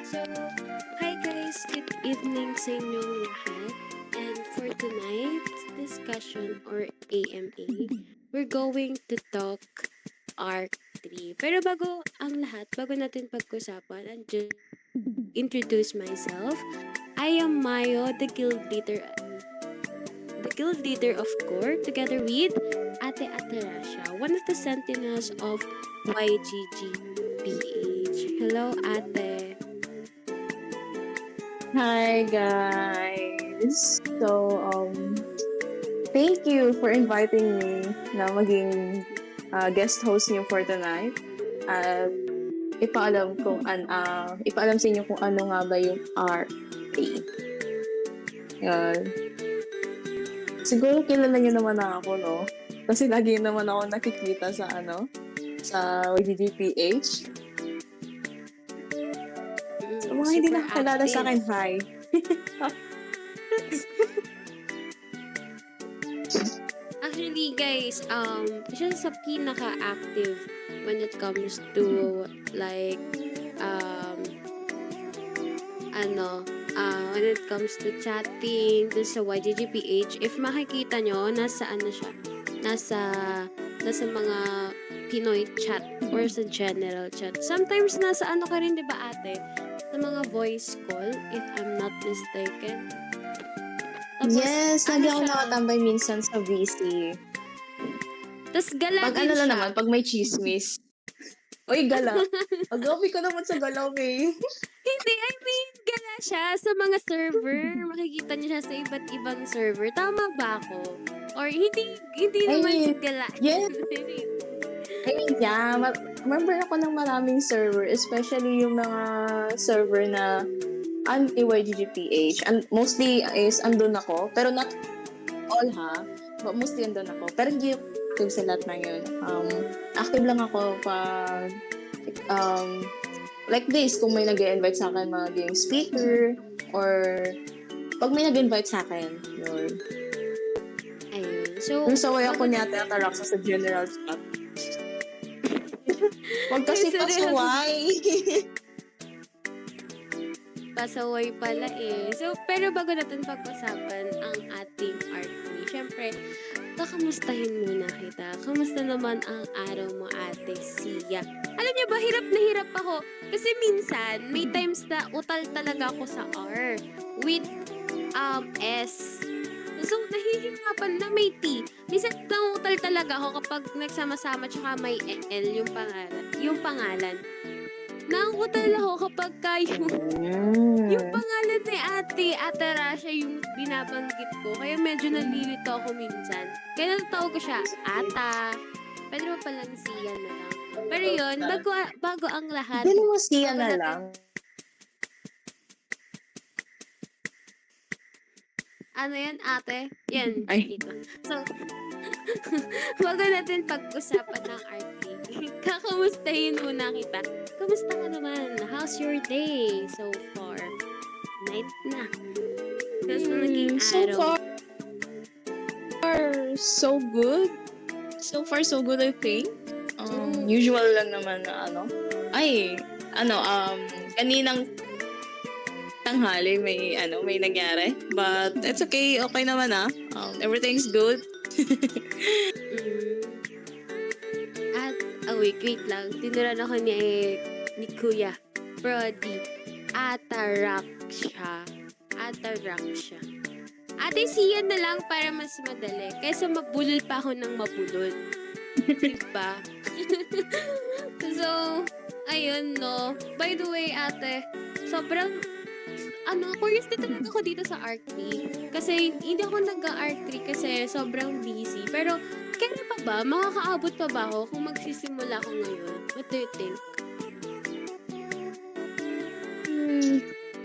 So, hi guys, good evening sa inyong lahat. And for tonight's discussion or AMA, we're going to talk Arc 3. Pero bago natin pag-usapan, and just introduce myself. I am Mayo, the guild leader of Core, together with Ate Atarasha, one of the sentinels of YGGPH. Hello, Ate. Hi guys! Thank you for inviting me na maging guest host niyo for tonight. At ipaalam sa inyo kung ano nga ba yung RA. Yan. Siguro kilala niyo naman na ako, no? Kasi lagi naman ako nakikita sa YDDPH. Sa mga hindi Super nakakilala sa akin, active. hi! Actually, guys, siya sa pinaka-active when it comes to, like, when it comes to chatting, dun sa YGGPH, if makikita nyo, nasa mga Pinoy chat or sa general chat. Sometimes nasa ano ka rin, di ba ate? Sa mga voice call, if I'm not mistaken. Tapos, Yes, lagi ako siya? nakatambay minsan sa VC. Tapos gala Pag din ano lang siya. naman, pag may chismis. Uy, gala. Agabi ka naman sa galaw, eh. Hindi, I mean, gala siya sa mga server. Makikita niyo siya sa iba't ibang server. Tama ba ako? Or hindi naman sa gala. Yes. Yeah. Member ako ng maraming server, especially yung mga server na anti-YGGPH. And mostly is andun ako, pero not all ha. But mostly andun ako. Pero hindi active sa lahat na yun. Active lang ako pag like this, kung may nag-invite sa akin mga game speaker, or pag may nag-invite sa akin, yun. Ayun. So, Yung saway ako niya, Ataraksa sa general chat. Huwag kasi pasaway. Pasaway pala eh. So, pero bago natin pag-usapan ang ating artwork, syempre, kakamustahin muna kita. Kamusta naman ang araw mo, Ate Sia? Alam niyo ba, hirap na hirap ako. Kasi minsan, may times na utal talaga ako sa R with S. So, nahihirapan na may T. Minsan, nangutal talaga ako kapag nagsama-sama tsaka may L yung pangalan. Nangutal ako kapag yung pangalan ni Atarasha yung binabanggit ko. Kaya medyo nalilito ako minsan. Kaya natawag ko siya, Ata. Pwede mo palang Siya na lang. Pero yun, bago ang lahat. Pwede mo Siya na lang. Ano yan, ate? Yan, Ay. dito. So, bago natin pag-usapan ng RT, kakamustahin muna kita. Kamusta ka naman? How's your day so far? Night na. Kamusta naging So araw? so good. So far, so good, I think. Usual lang naman na kaninang tanghali may nangyari. But it's okay. Okay naman everything's good. At, wait lang. Tinuran ako ni Kuya. Brody. Ataraksha. Ate, Siya na lang para mas madali. Kaysa mabulol pa ako ng mabulol. Diba? So, ayun no. By the way, ate, sobrang curious din talaga ako dito sa Arc 3. Kasi hindi ako nag-Arc 3 kasi sobrang busy. Pero, kailan pa ba? Makakaabot pa ba ako kung magsisimula ako ngayon? What do you think?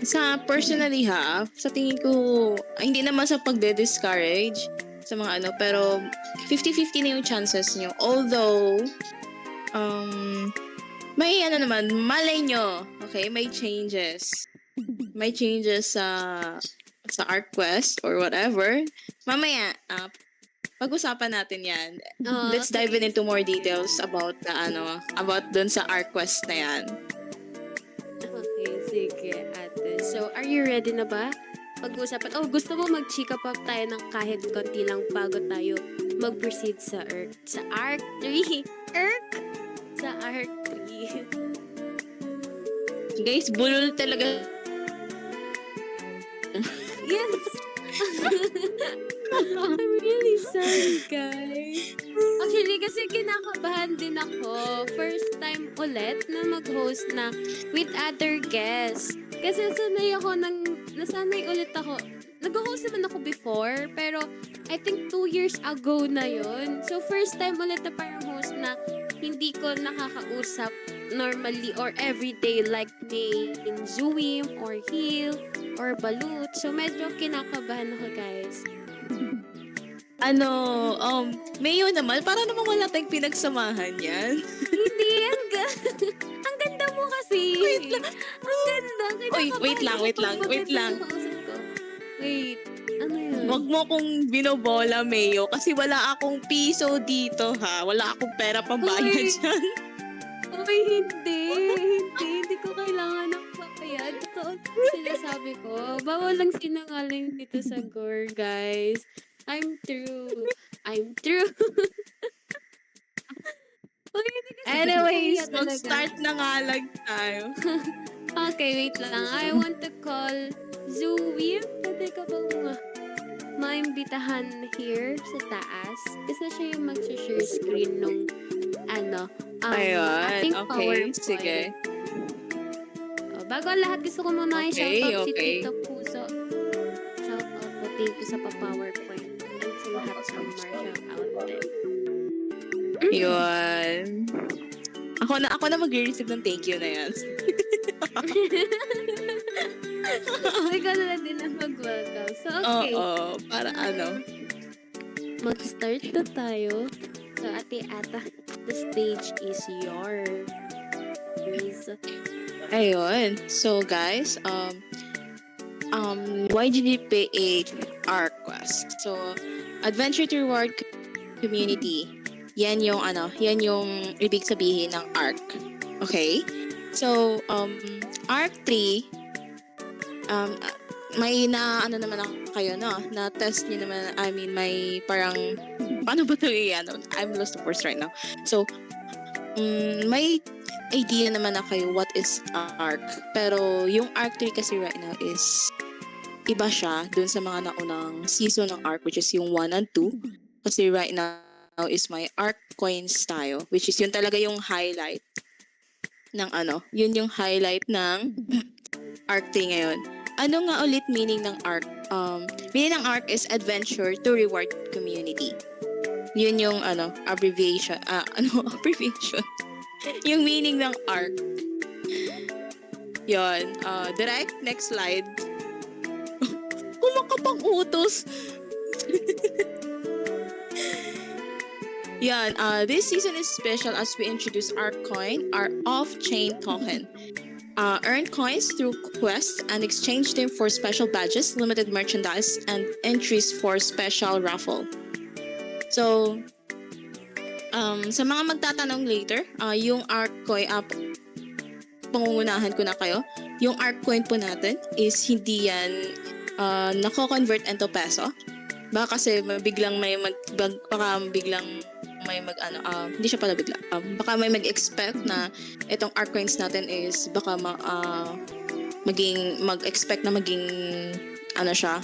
Sa personally sa tingin ko, hindi naman sa pagde-discourage sa mga pero 50-50 na yung chances nyo. Although, may naman, malay nyo, okay, may changes. May changes sa ArcQuest or whatever. Mamaya, pag-usapan natin yan. Let's dive into more details about dun sa ArcQuest na yan. Okay, sige. Sige, ate. So, are you ready na ba? Pag-uusapan. Oh, gusto mo mag-chika pop tayo ng kahit konti lang bago tayo mag-proceed sa ERC. Sa ARC 3. ERC? Sa ARC 3. Guys, bulol talaga. Yes! I'm really sorry, guys. Actually, kasi kinakabahan din ako. First time ulit na mag-host na with other guests. Kasi nasanay ulit ako. Nag-host naman ako before, pero I think 2 years ago na yon. So, first time ulit na parang host na hindi ko nakakausap normally or everyday like may in Zoom or Heal or Balut. So, medyo kinakabahan ako, guys. Mayo naman, para naman wala tayong pinagsamahan yan. Hindi, ang ganda mo kasi. Wait lang. Ang ganda. Uy, wait lang, Kinakabahan wait ako lang, pag wait lang. kausap ko. Wait, ano yun? Wag mo kong binobola, Mayo, kasi wala akong piso dito, ha? Wala akong pera pambayad Uy. dyan. Uy, hindi ko kailangan ng papayad. Totoo sinasabi ko. Bawal lang sinungaling dito sa Gore, guys. I'm true. Uy, hindi kasi Anyways, nakakahiya talaga. mag-start na nga lang tayo. Okay, wait lang. I want to call Zoe. Pwede ka bang maimbitahan here sa taas? Kasi siya yung mag-share screen nung ating Ayun, okay, PowerPoint. sige. Bago ang lahat, gusto ko muna i-shoutout si Okay. Tito Puso. Shoutout po, thank you sa pa-PowerPoint. And sa lahat ng Marshall out there. Yun. Ako na mag-receive ng thank you na yan. Ikaw na lang din ang mag-welcome. So, okay. Oo, para ano. Mag-start na tayo. So, Ate Ata, the stage is yours. Ayun. So, guys, YGDPH ARC Quest. So, Adventure to Reward Community. Yan yung ibig sabihin ng ARC. Okay? So, ARC 3, may naman ako kayo, no? Na-test nyo naman, may parang, paano ba ito I'm lost of words right now. So, may idea naman na kayo what is ARC. Pero, yung ARC 3 kasi right now is, iba siya dun sa mga naunang season ng ARC, which is yung 1 and 2. Kasi right now is my ARC coins tayo, which is yun talaga yung highlight ng yun yung highlight ng ARC 3 ngayon. Ano nga ulit meaning ng ARC? Meaning ng ARC is Adventure to Reward Community. Yun yung abbreviation. Abbreviation? Yung meaning ng ARC. Yun. Direct, next slide. Kumakapang utos. Yan, this season is special as we introduce ARC Coin, our off-chain token. Earn coins through quests and exchange them for special badges, limited merchandise, and entries for special raffle. So, sa mga magtatanong later, yung ARC Coin, pangungunahan ko na kayo, yung ARC Coin po natin is hindi yan nako-convert into peso. Baka kasi biglang hindi siya pala bigla. Baka may mag-expect na itong ARC coins natin is baka mag-expect na maging siya,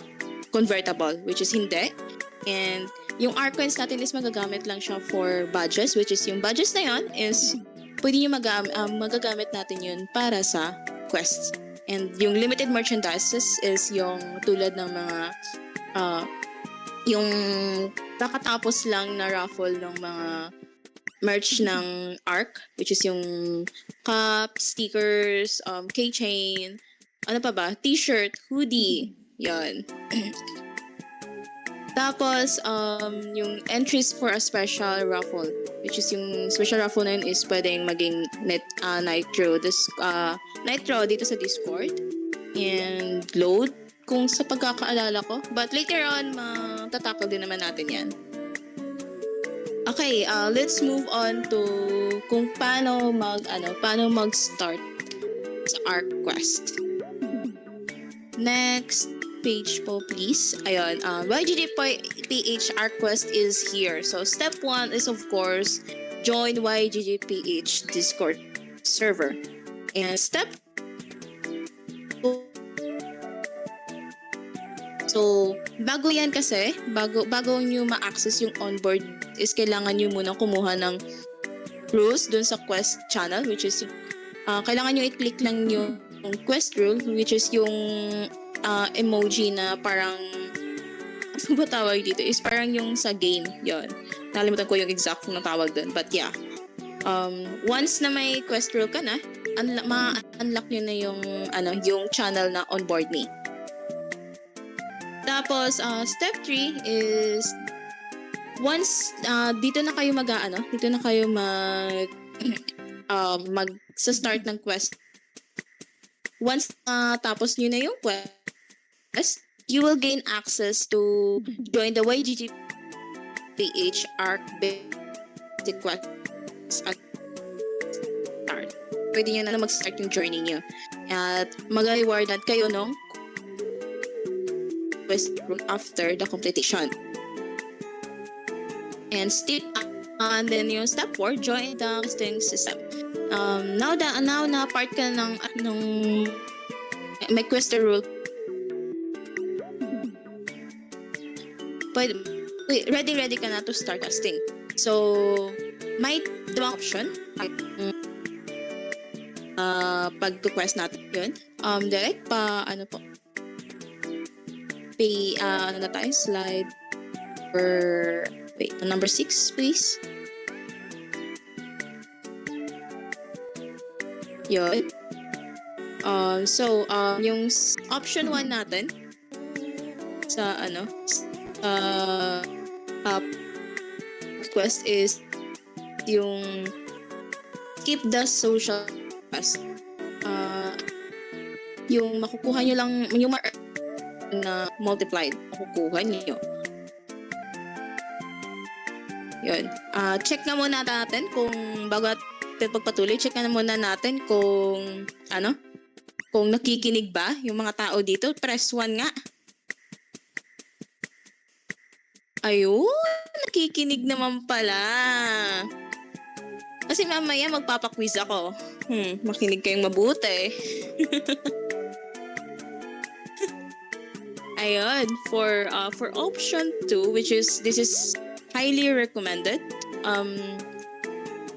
convertible, which is hindi. And yung ARC coins natin is magagamit lang siya for badges, which is yung badges na yun is pwede nyo magagamit natin yun para sa quests. And yung limited merchandises is yung tulad ng mga yung kakatapos lang na raffle ng mga merch ng ARC, which is yung cup, stickers, keychain, ano pa ba? T-shirt, hoodie, yan. Tapos, yung entries for a special raffle, which is yung special raffle na yun is pwedeng maging nitro dito sa Discord, and load, kung sa pagkakaalala ko. But later on, matatakal din naman natin yan. Okay, let's move on to kung paano mag-start sa ARC Quest. Next page po, please. Ayun, YGGPH ArcQuest is here. So, step 1 is, of course, join YGGPH Discord server. And step 2, so, bago yan kasi, bago nyo ma-access yung onboard, is kailangan nyo muna kumuha ng rules dun sa quest channel, which is, kailangan nyo i-click lang yung quest rule, which is yung emoji na parang, ano ba tawag dito? Is parang yung sa game, yon. Nakalimutan ko yung exact na tawag dun. But yeah, once na may quest rule ka na, ma-unlock nyo na yung channel na onboard me. Tapos, step 3 is, once dito na kayo sa start ng quest. Once tapos nyo na yung quest, you will gain access to join the YGGPH Arc Basic Quest at start. Pwede nyo na mag-start yung journey nyo. At mag-rewardan kayo nung quest after the completion. And and then yung step 4, join the questing system. Now na part ka ng may quest rule. Ready ka na to start questing. So, may dalawang option. Pag-quest natin yun. Direct slide for number 6, please. Yun. Yung option 1 natin sa quest is yung skip the social quest. Yung makukuha nyo lang, yung na multiplied, makukuha nyo. Yun. Check na muna natin kung bago natin pagpatuloy, check na muna natin kung kung nakikinig ba yung mga tao dito. Press 1 nga. Ayun, nakikinig naman pala. Kasi mamaya magpapaquiz ako. Makinig kayong mabuti. Ayun, for option 2, which is, this is highly recommended,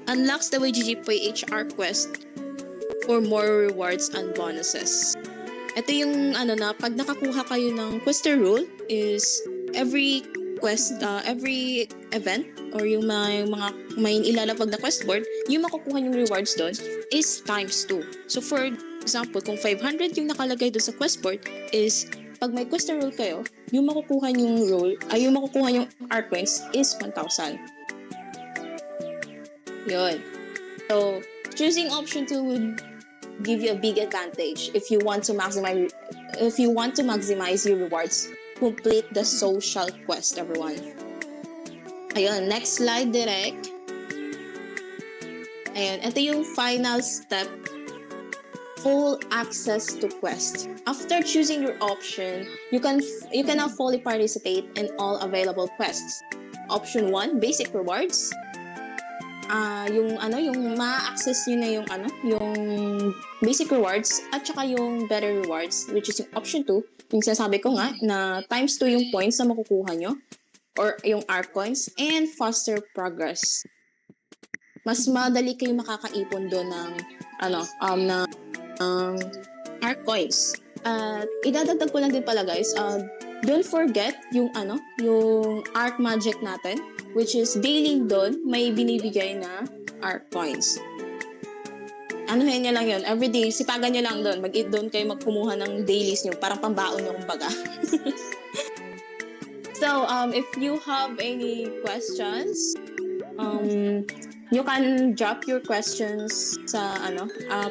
unlocks the YGGPH ArcQuest for more rewards and bonuses. Ito yung pag nakakuha kayo ng quester rule is every event or yung may ilalapag na quest board, yung makukuha yung rewards doon is times 2. So for example, kung 500 yung nakalagay doon sa quest board, is pag may quester rule kayo, yung makukuha yung art coins is 1,000. Yun. So, choosing option 2 would give you a big advantage if you want to maximize your rewards. Complete the social quest, everyone. Ayun, next slide, direct. Ayun, ito yung final step. Full access to quest. After choosing your option, you can now fully participate in all available quests. Option 1, basic rewards. Yung ma-access nyo na yung basic rewards at saka yung better rewards, which is yung option 2. Yung sinasabi ko nga na times 2 yung points na makukuha nyo or yung art coins and faster progress. Mas madali kayo makakaipon doon ng art coins. Idadagdag ko lang din pala, guys, don't forget yung art magic natin, which is daily doon may binibigay na art coins. Anuhin nyo lang yun. Everyday, sipagan nyo lang doon. Mag-eat doon kayo magkumuha ng dailies nyo. Parang pambaon nyo kumbaga. So, if you have any questions, you can drop your questions sa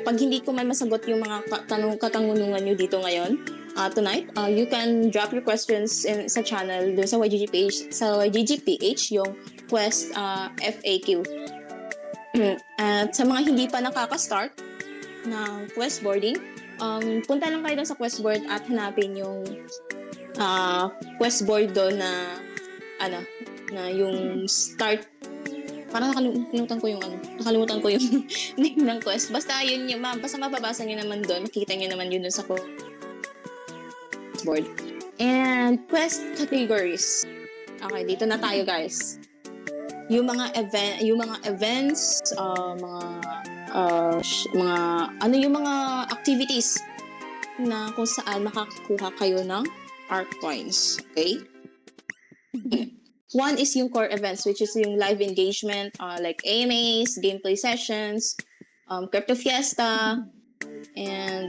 pag hindi ko man masagot yung mga katanungan nyo dito ngayon, tonight, you can drop your questions sa channel dun sa YGGPH, yung Quest FAQ. At sa mga hindi pa nakaka-start ng quest boarding, punta lang kayo doon sa quest board at hanapin yung quest board doon na ano, na yung start. Parang nakalimutan ko yung name ng quest. Basta yun yung, basta mababasa nyo naman doon, makita nyo naman yun doon sa quest board. And quest categories. Okay, dito na tayo guys. Yung mga events, yung mga activities na kung saan makakakuha kayo ng ARC coins. Okay? One is yung core events, which is yung live engagement, like AMAs, gameplay sessions, Crypto Fiesta, and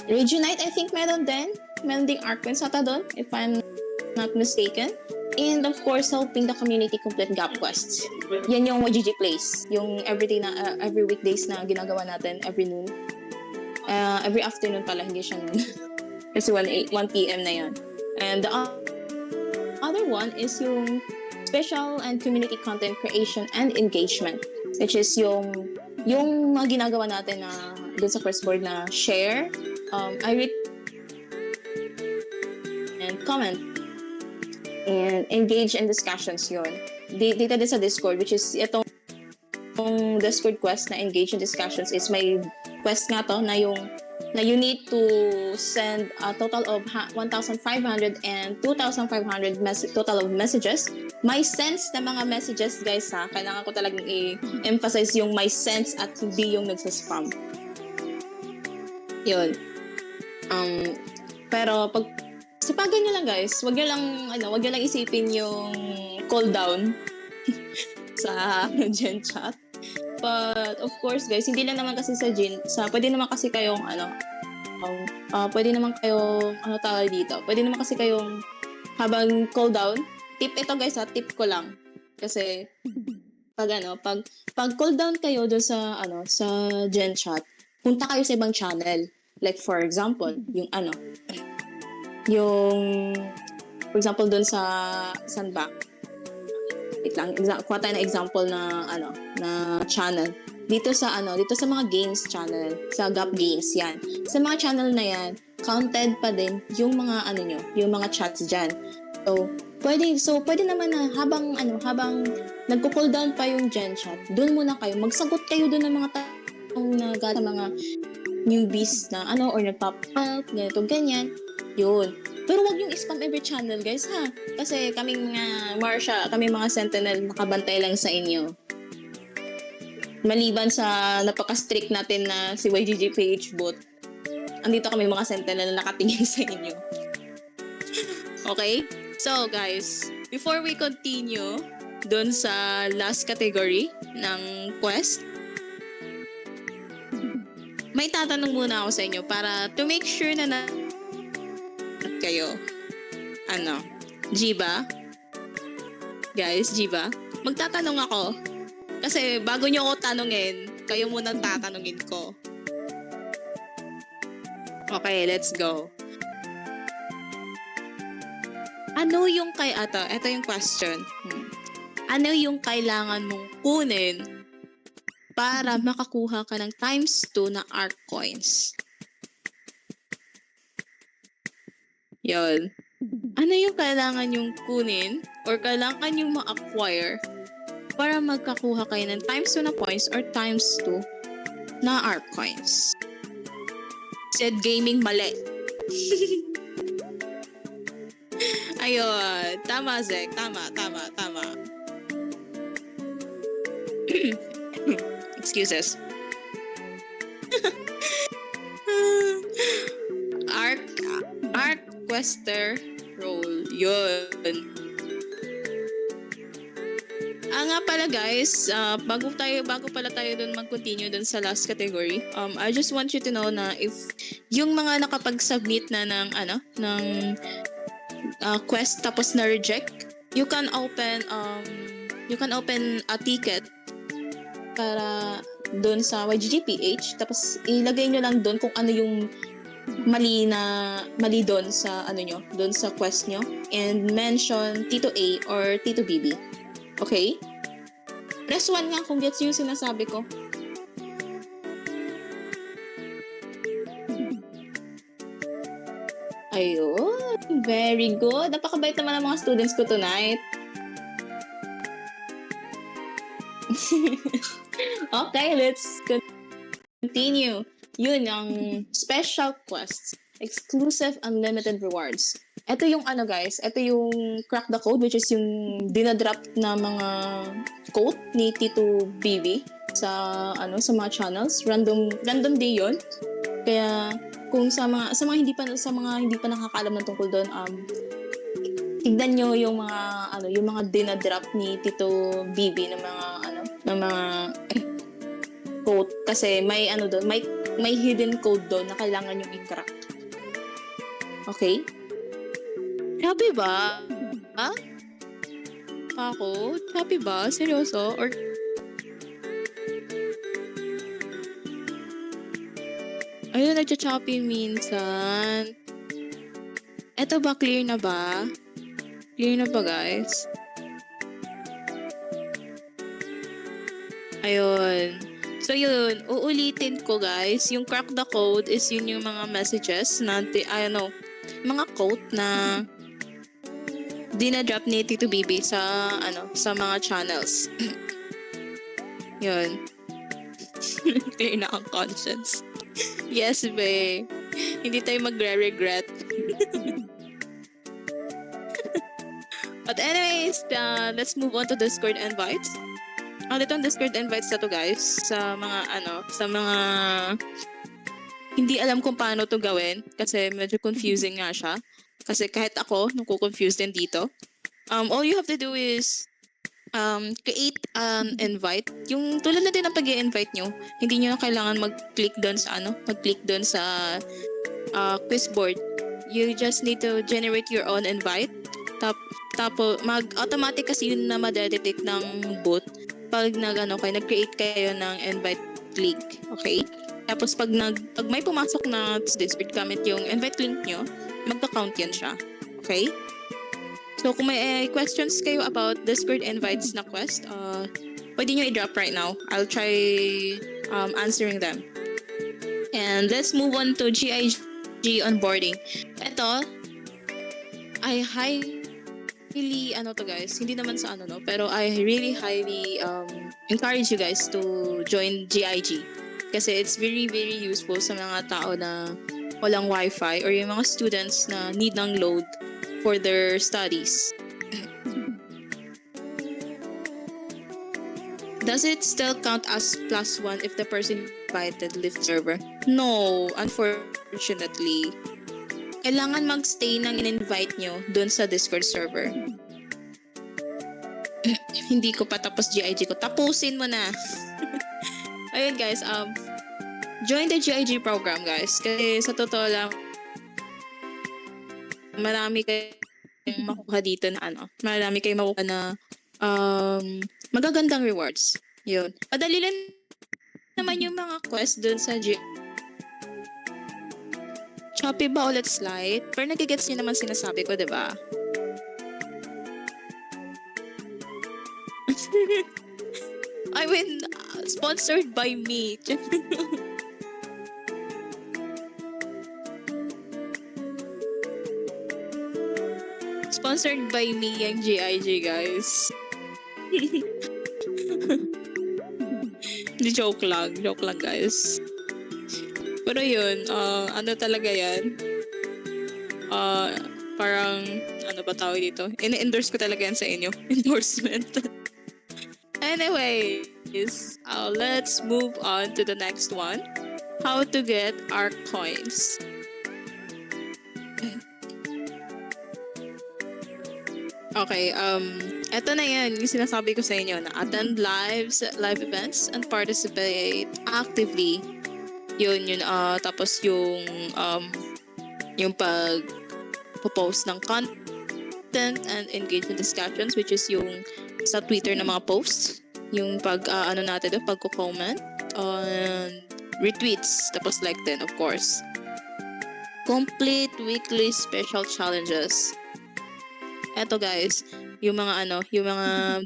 Regionite, I think meron din. Meron ding ARC coins ata doon, if I'm not mistaken. And of course, helping the community complete gap quests. Yan yung YGG Plays. Yung every weekdays na ginagawa natin every noon. Every afternoon pala, hindi siya noon. Kasi 1 p.m. na yan. And the other one is yung special and community content creation and engagement. Which is yung mga ginagawa natin na dun sa first board na share, and comment and engage in discussions yun. Dito din sa Discord, which is itong Discord quest na engage in discussions is may quest nga to na you need to send a total of 1,500 and 2,500 total of messages. May sense na mga messages guys ha. Kailangan ko talagang i-emphasize yung may sense at hindi yung nagsaspam. Yun. Pero pag sipagan nyo lang guys, wag nyo lang isipin yung cooldown sa Gen chat. But of course guys, hindi lang naman kasi pwede naman kasi kayong pwede naman kasi kayong habang cooldown, tip ito guys tip ko lang. Kasi pag cooldown kayo doon sa Gen chat, punta kayo sa ibang channel. Like for example, for example doon sa saan ba? Wait lang, kuha tayo na example na channel. Dito sa mga games channel, sa Gap Games yan. Sa mga channel na yan, counted pa din yung mga yung mga chats diyan. So pwede naman na habang nagko-cooldown pa yung Gen chat, doon muna kayo, magsagot kayo doon ng mga tanong na mga newbies na or nag-pop up, ganito, ganyan. Yun. Pero wag yung spam every channel, guys, ha? Kasi kaming mga sentinel, nakabantay lang sa inyo. Maliban sa napaka-strict natin na si YGG PH bot, andito kami mga sentinel na nakatingin sa inyo. Okay? So, guys, before we continue dun sa last category ng quest, may tatanong muna ako sa inyo para to make sure na kayo. G ba? Guys, G ba? Magtatanong ako. Kasi bago nyo ako tanungin, kayo muna tatanungin ko. Okay, let's go. Ano yung ito yung question. Ano yung kailangan mong kunin para makakuha ka ng times 2 na ARC coins? Yun. Ano yung kailangan yung kunin or kailangan yung ma-acquire para magkakuha kayo ng times 2 na points or times 2 na ARC coins? Said gaming mali. Ayun. Tama, Zek. Tama. Excuses. Arc quester role. Yun. Nga pala guys, bago pala tayo dun mag-continue dun sa last category, I just want you to know na if yung mga nakapag-submit na ng quest tapos na reject, you can open a ticket para doon sa YGGPH, tapos ilagay nyo lang doon kung ano yung mali doon sa doon sa quest nyo, and mention Tito A or Tito BB. Okay? Press 1 nga kung gets yung sinasabi ko. Very good. Napakabait naman ang mga students ko tonight. Okay, let's continue. Yun, ang special quests. Exclusive unlimited rewards. Ito yung ano guys, ito yung crack the code, which is yung dinadrop na mga code ni Tito BB sa sa mga channels. Random day yun. Kaya kung sa mga hindi pa nakakaalam ng tungkol doon, tignan nyo yung mga dinadrop ni Tito BB ng mga code kasi may doon, may hidden code doon na kailangan yung i-crack. Okay? Happy ba? Ha? Ako? Happy ba? Seryoso? Or ayun, nagcha-choppy minsan. Eto ba, clear na ba? Clear na ba, guys? Ayun. So yun, uulitin ko guys, yung crack the code is yun yung mga messages na, mga quote na dinadrop ni Tito BB sa, sa mga channels. Yun. Clear na ang conscience. Yes, babe. Hindi tayo magre-regret. But anyways, let's move on to Discord invites. Itong Discord invites na to guys, sa mga hindi alam kung paano to gawin kasi medyo confusing nga siya. Kasi kahit ako, naku-confuse din dito. All you have to do is create an invite. Yung tulad na din ng pag-i-invite nyo, hindi nyo na kailangan mag-click doon sa quiz board. You just need to generate your own invite. Tapos mag-automatic kasi yun na madedetect ng bot pag nag-create kayo ng invite link. Okay? Tapos pag may pumasok na Discord, gamit yung invite link nyo, magka-count yan siya. Okay? So kung may questions kayo about Discord invites na quest, pwede nyo i-drop right now. I'll try answering them. And let's move on to GIG onboarding. Ito, I highly guys, hindi naman sa pero I really highly encourage you guys to join GIG kasi it's very very useful sa mga tao na walang wifi or yung mga students na need ng load for their studies. Does it still count as +1 if the person invited left server? No, unfortunately. Kailangan mag-stay ng in-invite nyo dun sa Discord server. Hindi ko pa tapos GIG ko. Tapusin mo na. Ayun guys, join the GIG program guys. Kasi sa totoo lang, marami kayong makuha dito na marami kayong makuha na magagandang rewards. Yun. Padali lang naman yung mga quest dun sa Shopee ba ulit slide? Pero nagigets niyo naman sinasabi ko, di ba? I mean, sponsored by me. Sponsored by me yung GIG, guys. Joke lang guys. Pero yun, talaga yan? Parang, ba tawag dito? In-endorse ko talaga yan sa inyo. Endorsement. Anyways, let's move on to the next one. How to get our coins. Okay, eto na yan, yung sinasabi ko sa inyo na attend live events and participate actively. Yun, tapos yung pag-post ng content and engage in discussions, which is yung sa Twitter na mga posts, yung pagko-comment, retweets, tapos like din, of course. Complete weekly special challenges. Eto guys, yung mga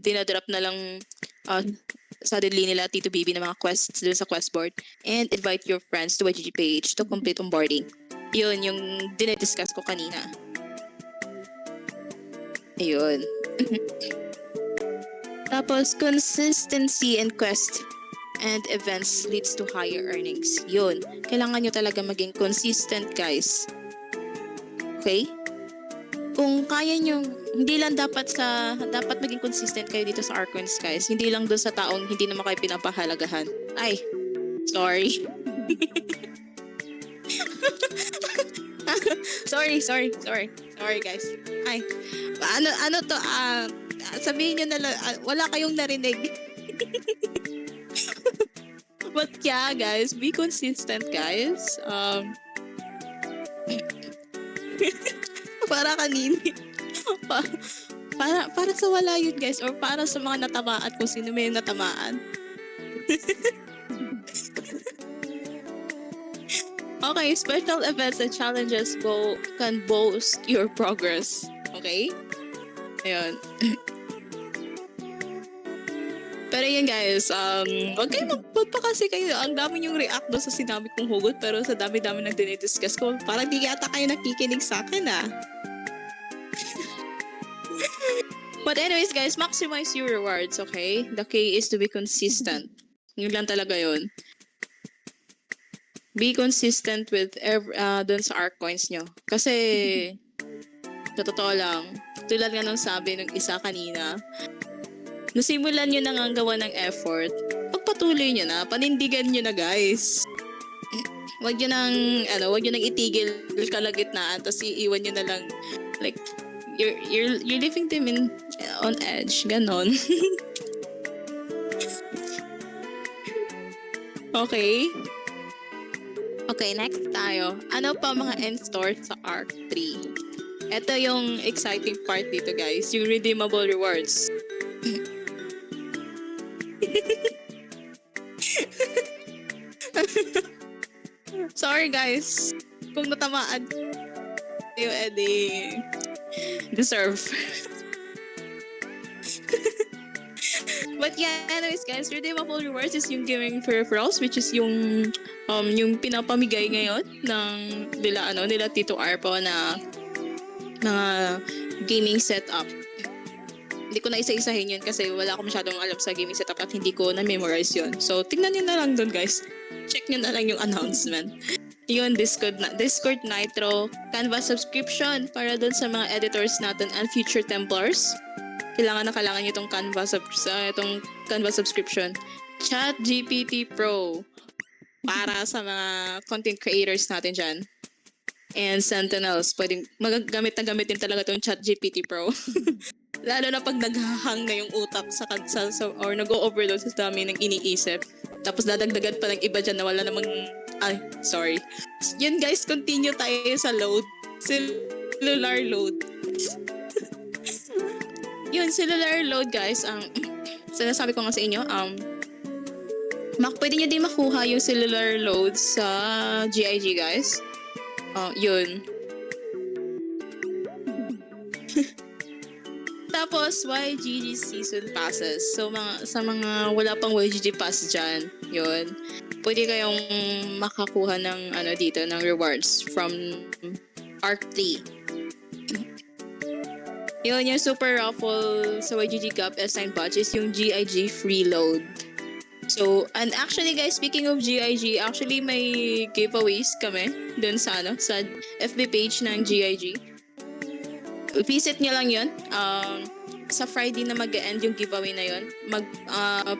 dinadrop na lang suddenly nila Tito BB na mga quests dun sa quest board, and invite your friends to YGG page to complete onboarding. Yun, yung dinidiscuss ko kanina. Ayun. Tapos, consistency and quest and events leads to higher earnings. Yun. Kailangan nyo talaga maging consistent, guys. Okay? Kung kaya nyo, hindi lang dapat maging consistent kayo dito sa Arcoins, guys. Hindi lang doon sa taong hindi naman kayo pinapahalagahan. Ay, sorry. Sorry, guys. Ay, ano to, sabihin nyo na lang, wala kayong narinig. But yeah, guys, be consistent, guys. Para kanini. para sa wala yun, guys, or para sa mga natamaan, kung sino may natamaan. Okay, special events and challenges can boost your progress. Okay? Ayun. Pero yun, guys, wag pa kasi kayo, ang dami yung react doon sa sinabi kong hugot, pero sa dami-dami nang dinidiscuss ko, parang di yata kayo nakikinig sa akin, But anyways, guys, maximize your rewards, okay? The key is to be consistent. Yun lang talaga yun. Be consistent with dun sa ARC coins nyo. Kasi, sa totoo lang, tulad nga nung sabi ng isa kanina, nasimulan nyo na nga gawa ng effort, pagpatuloy nyo na, panindigan nyo na, guys. Wag nyo nang itigil kalagitnaan, tapos iiwan nyo na lang, like, you're leaving them on edge, ganon. Okay? Okay, next tayo. Ano pa mga end store sa ARC 3? Ito yung exciting part dito, guys. Yung redeemable rewards. Sorry, guys. Kung natamaan kayo, edi deserve. But yeah, anyways, guys, redeemable rewards is yung giving peripherals, which is yung pinapamigay ngayon ng nila Tito Arpo na gaming setup. Hindi ko na isa-isahin yun kasi wala akong masyadong alam sa gaming setup at hindi ko na-memorize yun. So, tingnan nyo na lang dun, guys. Check nyo na lang yung announcement. Yun, Discord Nitro, Canva subscription para dun sa mga editors natin and future Templars. Kailangan nyo itong Canva subscription. ChatGPT Pro para sa mga content creators natin dyan. And Sentinels, pwedeng gamit din talaga itong ChatGPT Pro. Lalo na pag naghahang na yung utak or nag-o-overload sa dami ng iniisip. Tapos dadagdagan pa ng iba dyan na wala namang... Ay, sorry. Yun, guys, continue tayo sa load. Cellular load. Yun, cellular load, guys. Sinasabi ko nga sa inyo, pwede nyo din makuha yung cellular load sa GIG, guys. Yun. Tapos, YGG season passes. So, sa mga wala pang YGG pass dyan, yun. Pwede kayong makakuha ng, dito, ng rewards from ARC 3. Yun, yung super raffle sa YGG Cup assigned batch is yung GIG free load. So, and actually guys, speaking of GIG, actually may giveaways kami dun sa FB page ng GIG. Visit nyo lang yun. Sa Friday na mag-end yung giveaway na yun.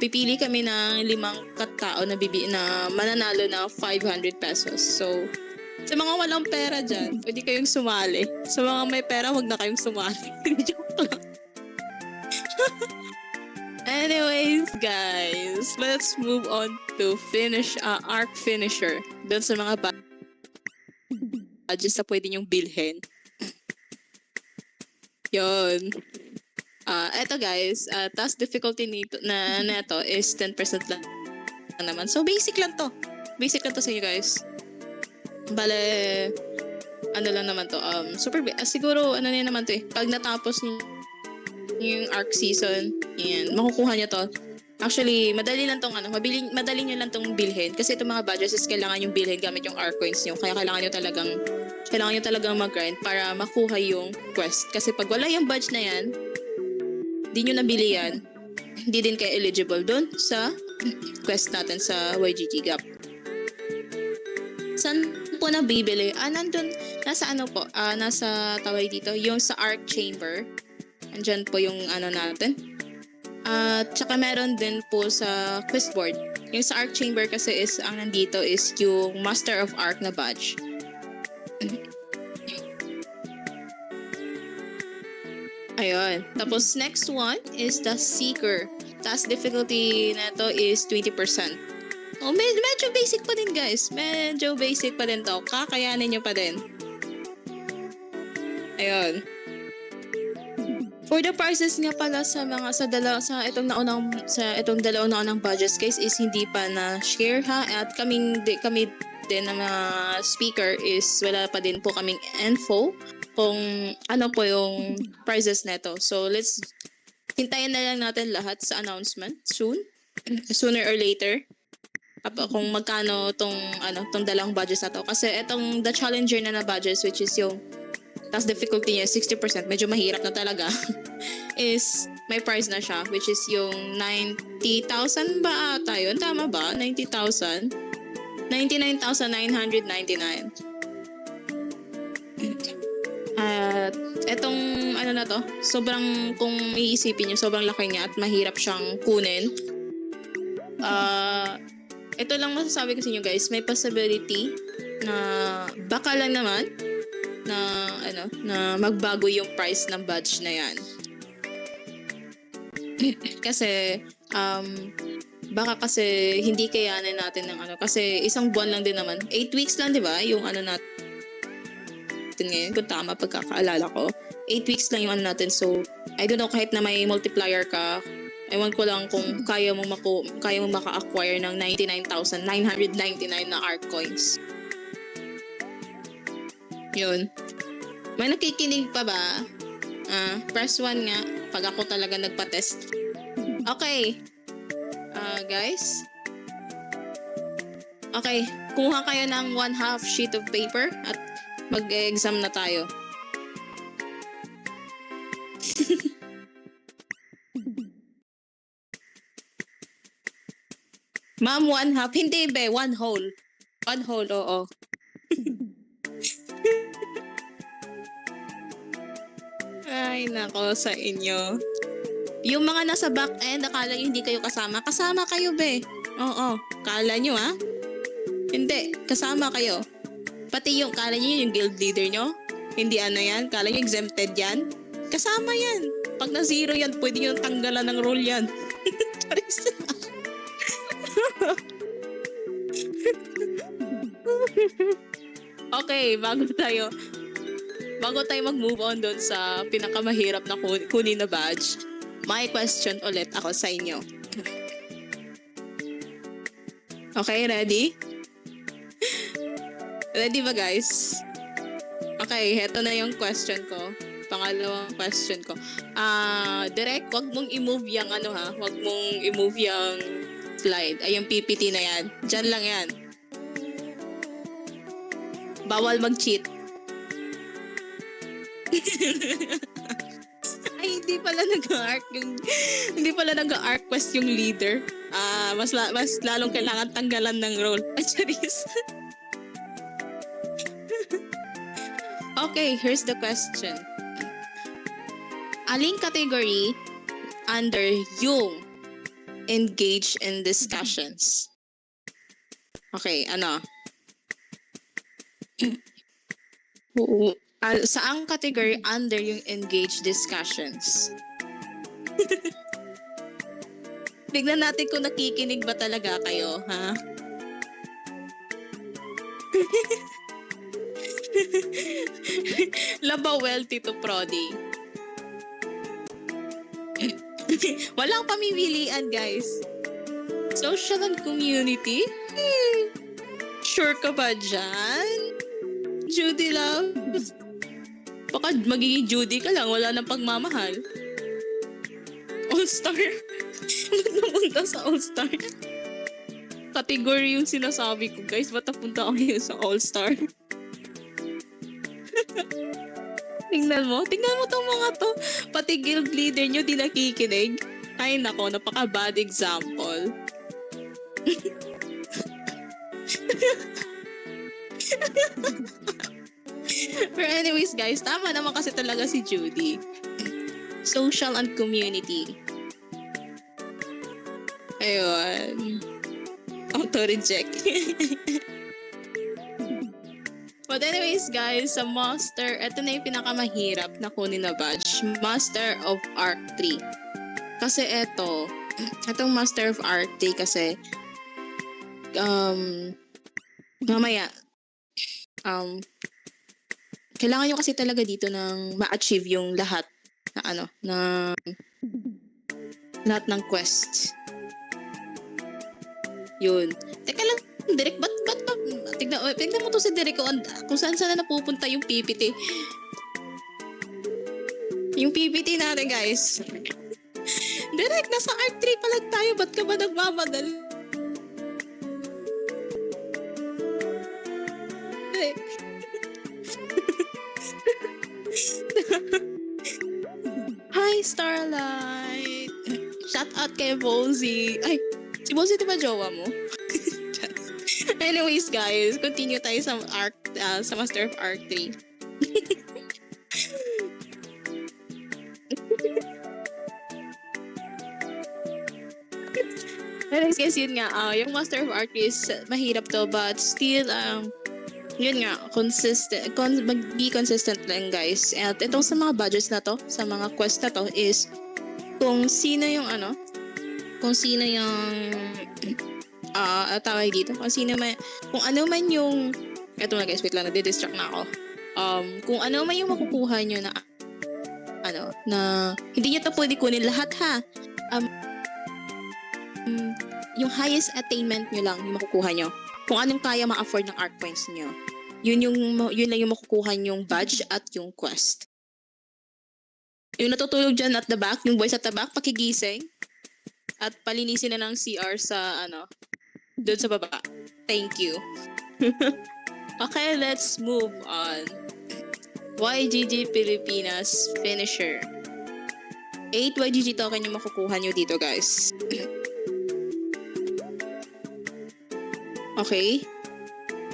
Pipili kami ng 5 katao na mananalo na 500 pesos. So, sa mga walang pera dyan, pwede kayong sumali. Sa mga may pera, huwag na kayong sumali. Joke lang. Anyways, guys, let's move on to ARC Finisher. Doon sa mga badges na pwede nyong bilhin. Yun. Eto guys, task difficulty neto is 10% lang naman. So, basic lang to. Basic lang to sa inyo, guys. Bale, lang naman to. Siguro, naman to eh. Pag natapos yung ARC season, yan, makukuha nyo to. Actually, madali lang tong madali nyo lang tong bilhin. Kasi itong mga badges is kailangan yung bilhin gamit yung R-coins nyo. Kaya kailangan nyo talagang mag-grind para makuha yung quest. Kasi pag wala yung badge na yan, di nyo nabili yan, hindi din kayo eligible dun sa quest natin sa YGG Gap. Saan po nabibili? Nandun, nasa nasa tawag dito, yung sa Arc Chamber. Andyan po yung natin. At saka meron din po sa quest board. Yung sa Arc Chamber kasi is, ang nandito is yung Master of Arc na badge. Ayun. Tapos next one is the Seeker. Task difficulty na to is 20%. Oh, medyo basic pa din guys. Medyo basic pa din to. Kakayanin nyo pa din. Ayun. For the prices nga pala sa itong dalawang naunang budgets guys is hindi pa na share ha, at kami din na mga speaker is wala pa din po kaming info kung ano po yung prices neto. So let's hintayin na lang natin lahat sa announcement sooner or later. Kung magkano tong dalawang budgets na to, kasi itong the challenger na budgets, which is yung task difficulty niya 60%, medyo mahirap na talaga, is may price na siya, which is yung 90,000 ba ata yun? Tama ba? 90,000? 99,999. At etong na to, sobrang, kung iisipin nyo, sobrang laki niya at mahirap siyang kunin. Ito lang masasabi ko sa inyo guys, may possibility na baka lang naman na magbago yung price ng badge na yan. Kasi baka kasi hindi kayanin natin ng kasi isang buwan lang din naman. 8 weeks lang 'di ba? Yung natin ngayon, kung tama pagkakaalala ko. 8 weeks lang yung natin. So, I don't know, kahit na may multiplier ka, ewan ko lang kung kaya mo maka-acquire ng 99,999 na ARC coins. Yun. May nakikinig pa ba? Press 1 nga pag ako talaga nagpa-test. Okay. Guys. Okay. Kuha kayo ng 1/2 sheet of paper at mag-exam na tayo. Ma'am, 1/2. Hindi be, 1 whole. 1 whole, oo. Ay, nako sa inyo. Yung mga nasa back end, akala nyo hindi kayo kasama. Kasama kayo, be. Oo, kala nyo, ha? Hindi, kasama kayo. Pati yung, kala nyo yung guild leader nyo? Hindi yan? Kala nyo exempted yan? Kasama yan. Pag na-zero yan, pwede nyo tanggalan ng role yan. Charis. Okay, bago tayo mag-move on doon sa pinakamahirap na kunin na badge, may question ulit ako sa inyo. Okay, ready? Ready ba guys? Okay, heto na yung question ko. Pangalawang question ko. Direct, wag mong i-move yung wag mong i-move yung slide. Ay, yung PPT na yan. Diyan lang yan. Bawal mag-cheat. Ay, hindi pala nag-arc quest yung leader. Mas lalong kailangan tanggalan ng role. Charis. Okay, here's the question. Aling category under yung engage in discussions? Okay, saang category under yung engage discussions? Tignan natin kung nakikinig ba talaga kayo, ha? Labawel, Tito Prodi. Walang pamimilian, guys. Social and community? Sure ka ba dyan? Judy love? Baka magiging Judy ka lang, wala nang pagmamahal. All-star? napunta sa All-Star? Category yung sinasabi ko, guys. Ba't napunta ako ngayon sa All-Star? Tingnan mo tong mga to. Pati guild leader nyo di nakikinig. Ay nako, napaka-bad example. Pero anyways guys, tama naman kasi talaga si Judy. Social and community. Ayun. Auto-reject. But anyways guys, sa Master, ito na yung pinakamahirap na kunin na badge. Master of Arc 3. Kasi itong Master of Arc 3 kasi, mamaya, kailangan nyo kasi talaga dito ng ma-achieve yung lahat ng quest. Yun. Teka lang, Derek, ba't tignan mo to si Derek kung saan na napupunta yung PPT. Yung PPT natin, guys. Derek, nasa Arc 3 pa lang tayo. Ba't ka ba nagmamadali? Derek. Hi, Starlight. Shout out kay Bozy. Ay, si Bozy di ba jowa mo? Anyways, guys, continue tayo sa sa Master of Arc 3. Anyways, guys, yun nga, yung Master of Arc is mahirap to, but still, yun nga, be consistent lang, guys. At itong sa mga badges na to, sa mga quest na to, is kung sino yung tawag dito, kung ano man yung, eto na guys, wait lang, nadidistract na ako. Kung ano man yung makukuha nyo na hindi nyo to pwede kunin lahat ha. Yung highest attainment nyo lang yung makukuha nyo. Kung anong kaya ma-afford ng arc points nyo. Yun lang yung makukuha yung badge at yung quest. Yung natutulog dyan at the back, yung boys at the back, pakigising. At palinisin na ng CR sa doon sa baba. Thank you. Okay, let's move on. YGG Pilipinas Finisher. 8 YGG token yung makukuha nyo dito, guys. Okay.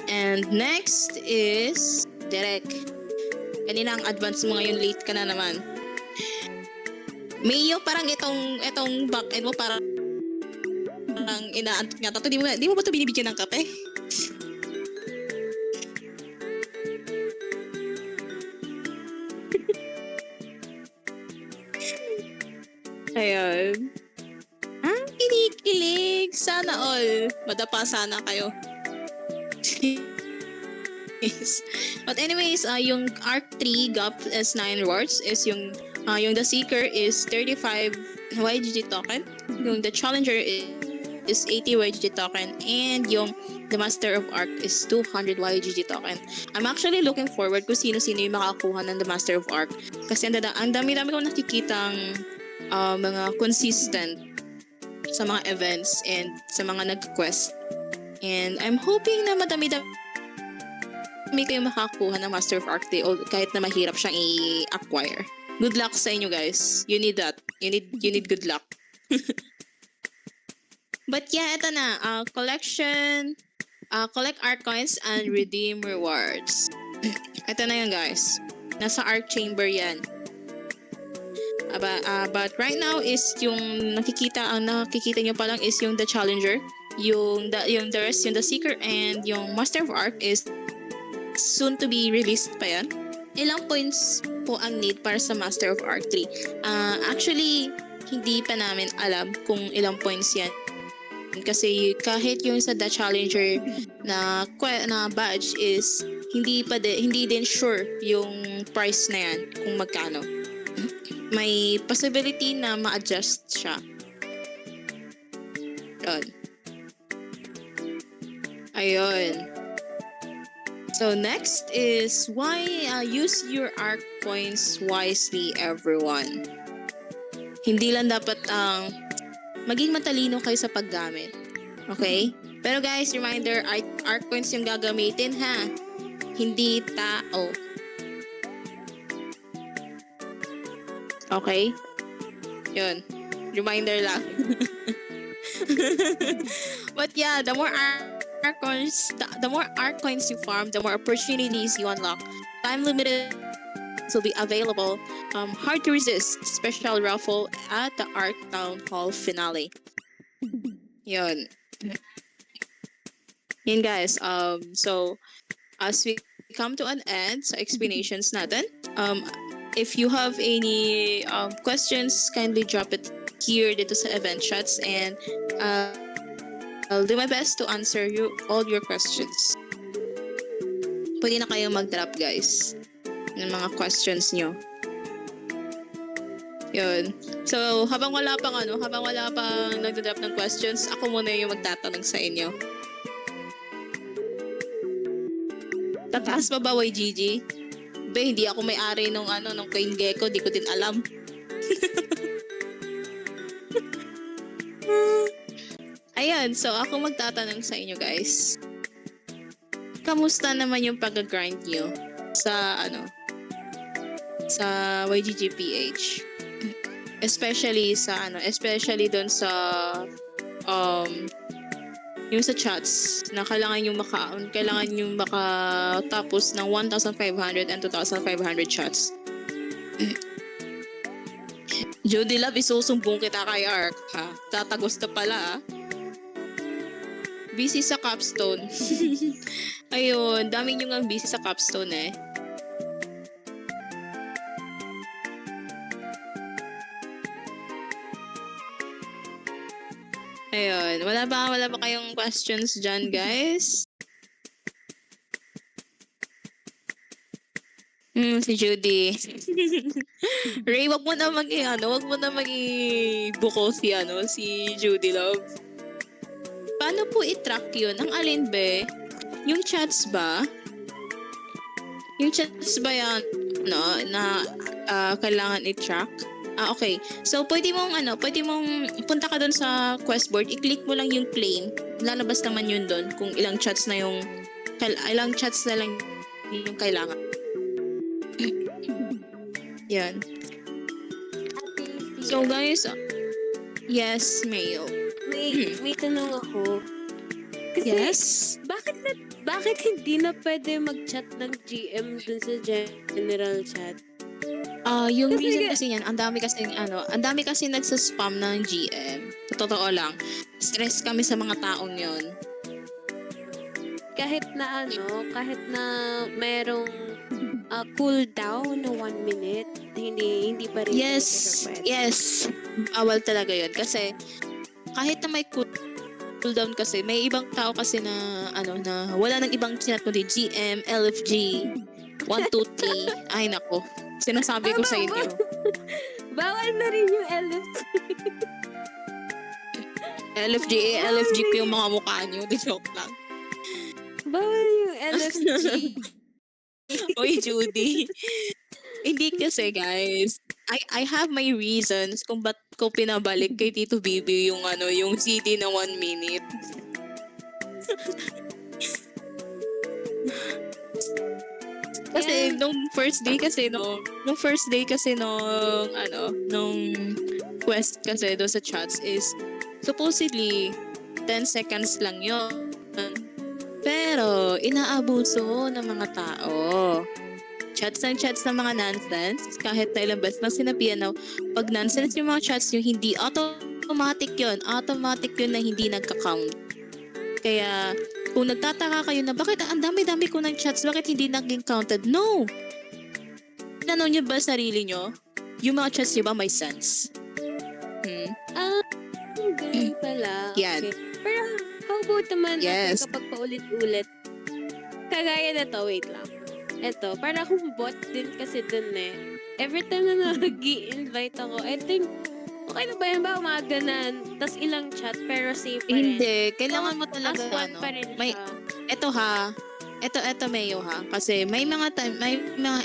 And next is Derek. Kanina ang advance mo ngayon, late ka na naman. Mayo, parang itong back end mo parang inaantok nga to. Di mo ba ito binibigyan ng kape? Ayun. Kinikilig. Sana all. Madapa sana kayo. Yes. But anyways, yung Arc 3 GAP S9 rewards is yung The Seeker is 35 YGG token. Yung The Challenger is 80 YGG token. And yung The Master of Arc is 200 YGG token. I'm actually looking forward kung sino-sino yung makakuha ng The Master of Arc. Kasi ang dami-dami kong nakikitang mga consistent sa mga events and sa mga nag-quest. And I'm hoping na madami-dami kayo makakuha ng Master of Arc kahit na mahirap siyang i-acquire. Good luck sa inyo, guys. You need that. You need good luck. But yeah, ito na. Collect Arc coins and redeem rewards. Ito na yun, guys. Nasa Arc Chamber yan. But right now is yung nakikita nyo pa lang is yung The Challenger, yung the rest, yung The Seeker and yung Master of Arc is soon to be released pa yan. Ilang points po ang need para sa Master of Arc 3? Actually, hindi pa namin alam kung ilang points yan. Kasi kahit yung sa The Challenger na badge is hindi din sure yung price na yan kung magkano. May possibility na ma-adjust siya. Ayun. So next is why use your arc points wisely, everyone. Hindi lang dapat maging matalino kayo sa paggamit. Okay? Pero guys, reminder, art coins yung gagamitin ha. Hindi tao. Okay? Yun. Reminder lang. But yeah, the more art coins, the more art coins you farm, the more opportunities you unlock. Time limited will be available. Hard to resist. Special raffle at the Art Town Hall finale. Yun. Yun guys. So as we come to an end sa explanations natin, if you have any questions, kindly drop it here dito sa event chats, and I'll do my best to answer all your questions. Pwede na kayo mag-drop guys ng mga questions nyo. Yun. So, habang wala pang nagda-drop ng questions, ako muna yung magtatanong sa inyo. Tataas pa ba, YGG? Be, hindi ako may-ari nung CoinGecko, di ko din alam. Ayan, so ako magtatanong sa inyo guys. Kamusta naman yung pag-grind nyo sa YGG PH? Especially doon sa yung sa chats na kailangan yung makatapos ng 1,500 and 2,500 chats. Judy Love, isusumbong kita kay Ark, ha? Tatagos na pala, ha? Busy sa capstone. Ayun, dami nyo nga busy sa capstone, eh. Ayun, wala ba kayong questions dyan, guys? Si Judy. Ray, wag mo na buko si Judy Love. Paano po i-track yun? Ang alin be? Yung chats ba? Yung chats ba yan, na kailangan i-track? Okay. So, pwede mong punta ka doon sa quest board, i-click mo lang yung claim. Lalabas naman yun doon kung ilang chats na lang yung kailangan. Yan. So, guys, yes, Mayo. May tanong ako. Kasi, Yes? bakit hindi na pwede mag-chat ng GM dun sa general chat? Yung Kasi reason kasi yan, ang dami kasi nagsa-spam ng GM. Sa totoo lang, stress kami sa mga taong yon. Kahit na merong cooldown na 1 minute, hindi pa rin Yes, pwede. yes. Bawal talaga yun. Kasi, kahit na may cooldown kasi, may ibang tao kasi na wala nang ibang chat kundi GM, LFG, 1, 2, 3. Ay, nako. Sinasabi ko sa inyo. Bawal na rin yung LFG. LFG ko yung mga mukha niyo. Di joke lang. Bawal yung LFG. Oy, Judy. Hindi kasi, guys. I have my reasons kung ba't ko pinabalik kay Tito Bibi yung CD na 1 minute. Kasi nung first day kasi nung quest kasi doon sa chats is supposedly 10 seconds lang yun. Pero inaabuso ng mga tao. Chats ng mga nonsense. Kahit na ilang beses na sinabihan na pag nonsense yung mga chats nyo, hindi automatic yun. Automatic yun na hindi nagka-count. Kaya kung nagtataka kayo na bakit ang dami-dami ko ng chats, bakit hindi naging counted? No! Tinanong nyo ba sarili nyo? Yung mga chats nyo ba may sense? Ganun pala. Yan. Okay. Pero how about naman Yes. kapag paulit-ulit? Kagaya na to, wait lang. Eto, para akong bot din kasi dun eh. Every time na nag-i-invite ako, I think, okay na ba yun ba umaganan? Tas ilang chat, pero same pa rin. Hindi. Kailangan mo talaga, As one pa rin may, siya. Eto Mayo ha. Kasi may mga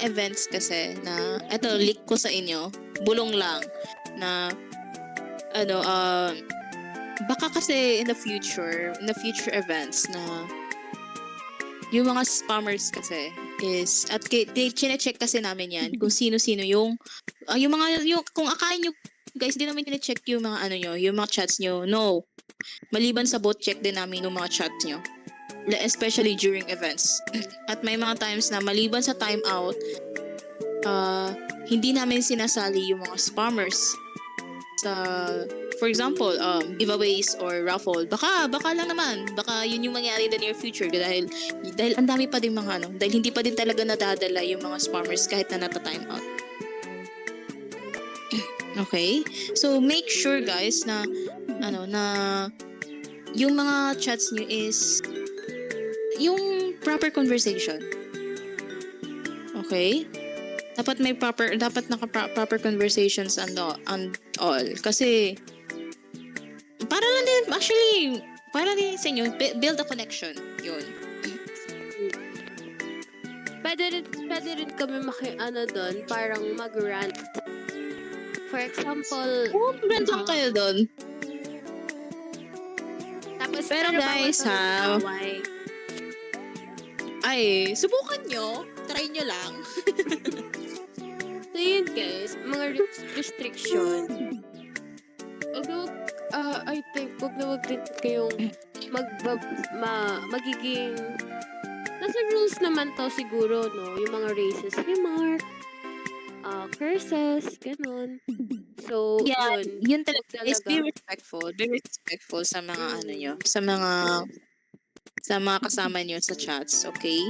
events kasi na, leak ko sa inyo. Bulong lang. Na, baka kasi in the future events na yung mga spammers kasi is at chine-check kasi namin yan kung sino-sino yung mga yung kung akala nyo guys di namin chine-check yung mga ano nyo, yung mga chats nyo. No. Maliban sa bot check din namin yung mga chats nyo. Especially during events. At may mga times na maliban sa timeout, hindi namin sinasali yung mga spammers sa for example, giveaways or raffle. Baka lang naman. Baka yun yung mangyari in the near future dahil ang dami pa din mga dahil hindi pa din talaga nadadala yung mga spammers kahit na nata-time out. Okay? So make sure guys na na yung mga chats niyo is yung proper conversation. Okay? Dapat proper conversations and all kasi para din sa inyo build a connection yun. Pwede rin kami doon, parang mag-rant. For example, Rant lang kayo doon. Tapos, Pero guys, ha, away. ay, subukan nyo. Try nyo lang. So yun guys, mga restriction. I think wag din kayong magiging nasa rules naman to siguro, no? Yung mga racist remark, curses, ganun. So, Yun talaga. Wag Is be talaga. respectful sa mga nyo, sa mga kasama nyo sa chats, okay?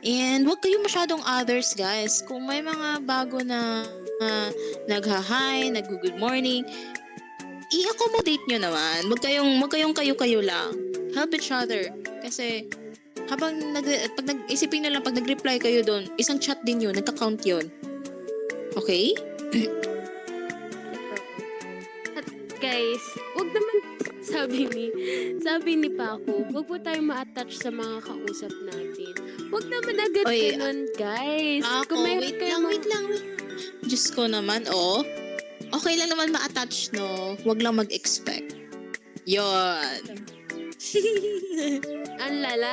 And wag kayong masyadong others, guys. Kung may mga bago na nagha-hi, nag-good morning, i-accommodate nyo naman. Wag kayong kayo-kayo lang. Help each other. Kasi pag isipin nyo lang, pag nag-reply kayo doon, isang chat din yun, nagka-count yun. Okay? At guys, wag naman sabi ni Paco, wag po tayo ma-attach sa mga kausap natin. Wag naman agad Oy, ganun, guys. Ako, wait lang. Diyos ko naman, okay lang naman ma-attach, no? Wag lang mag-expect. Yon. Ang lala.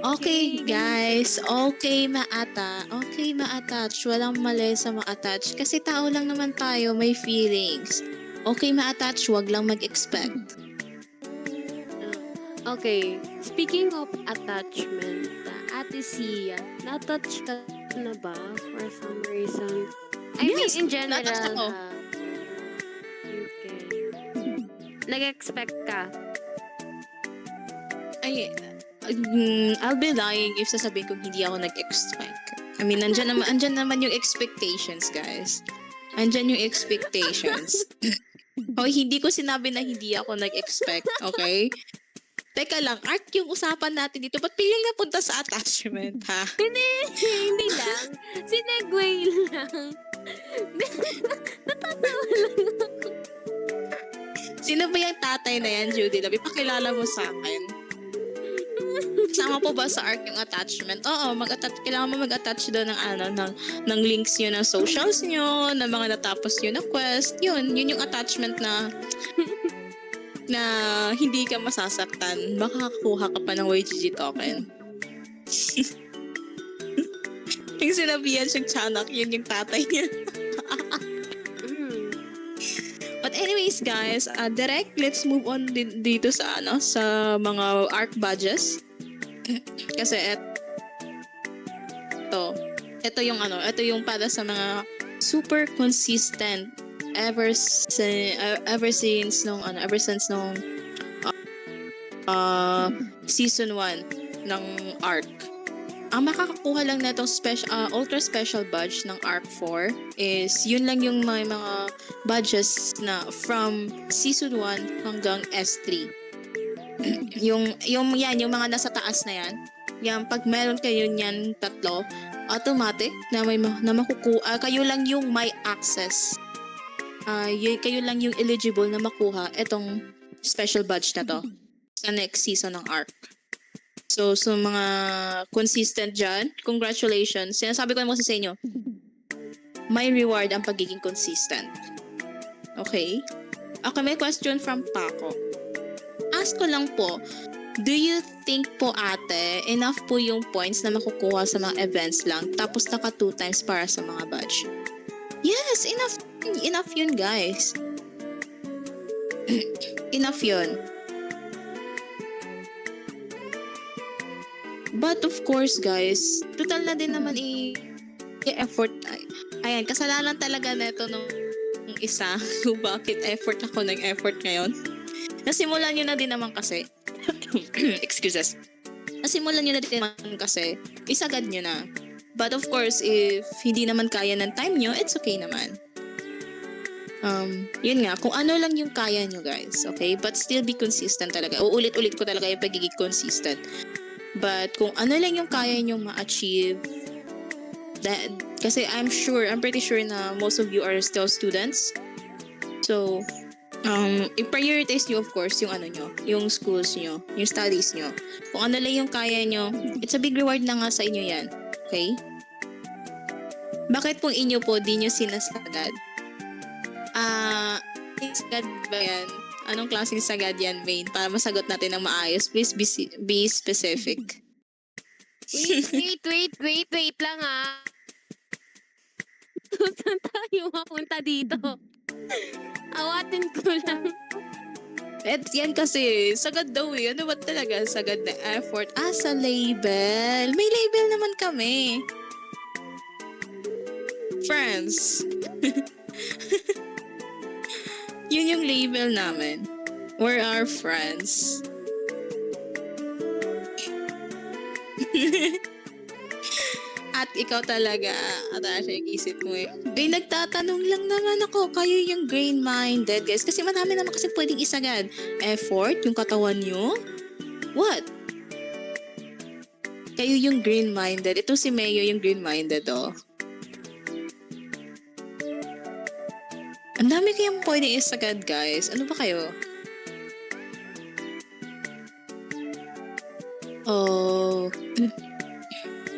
Okay, guys. Okay, ma-attach. Walang mali sa ma-attach. Kasi tao lang naman tayo, may feelings. Okay, ma-attach. Wag lang mag-expect. Okay, speaking of attachment, Ate Sia, na-touch ka na ba for some reason? I Yes, mean, in general. na-touch ako. Okay. Nag-expect ka? Ay, I'll be lying if sasabihin kong hindi ako nag-expect. I mean, andyan naman yung expectations, guys. Andyan yung expectations. Hindi ko sinabi na hindi ako nag-expect, okay? Teka lang, Art, yung usapan natin dito, ba't piling napunta sa attachment, ha? Hindi lang. Sinegway lang. Natatawa lang ako. Sino ba yung tatay na yan, Judy? Pakilala mo sa akin. Kasama po ba sa ARC yung attachment? Oo, kailangan mo mag-attach doon ng links nyo ng socials nyo, ng mga natapos nyo na quest. Yun yung attachment na hindi ka masasaktan. Baka kuha ka pa ng YGG token. Yung sinabihan siyang tiyanak, yun yung tatay niya. But anyways, guys, direct, let's move on dito sa sa mga ARC badges. Kasi ito yung para sa mga super consistent ever since nung season 1 ng ARC. Ang makakakuha lang na itong ultra special badge ng ARC 4 is yun lang yung may mga badges na from season 1 hanggang S3. yung mga nasa taas na yan. Yan, pag meron kayo niyan tatlo, automatic na makukuha, kayo lang yung may access. Kayo lang yung eligible na makuha itong special badge na to sa next season ng ARC. So mga consistent dyan, congratulations. Sinasabi ko naman sa inyo, may reward ang pagiging consistent. Okay? Okay, may question from Paco. Ask ko lang po, do you think po ate, enough po yung points na makukuha sa mga events lang tapos naka 2 times para sa mga badge? Yes, enough yun guys. Enough yun. But of course guys, total na din naman i-effort. Ayan, kasalanan talaga neto nung isa kung bakit ako nag-effort ngayon. Nasimulan nyo na din naman kasi. Excuses. Nasimulan nyo na din naman kasi, isagad nyo na. But of course, if hindi naman kaya ng time nyo, it's okay naman. Yun nga, kung ano lang yung kaya nyo guys, okay? But still be consistent talaga. Uulit-ulit ko talaga yung pagiging consistent. But kung ano lang yung kaya nyo ma-achieve, kasi I'm pretty sure na most of you are still students. So, i-prioritize nyo of course yung ano nyo, yung schools nyo, yung studies nyo. Kung ano lang yung kaya nyo, it's a big reward na nga sa inyo yan. Okay? Bakit pong inyo po di nyo sinasagad? Sagad ba yan? Anong klaseng sagad yan, Main? Para masagot natin ng maayos, please be specific. Wait lang ah. Saan tayo mapunta dito? Awatin ko lang. At yan kasi, sagad daw eh. Ano ba talaga? Sagad na effort. Sa label. May label naman kami. Friends. Yun yung label namin. We're our friends. At ikaw talaga, at yung isip mo eh. Nagtatanong lang naman ako, kayo yung grain-minded, guys. Kasi marami naman kasi pwedeng isagad. Effort, yung katawan nyo. What? Kayo yung grain-minded. Ito si Mayo yung grain-minded, oh. Ang dami kayong pwedeng isagad, guys. Ano ba kayo? Oh.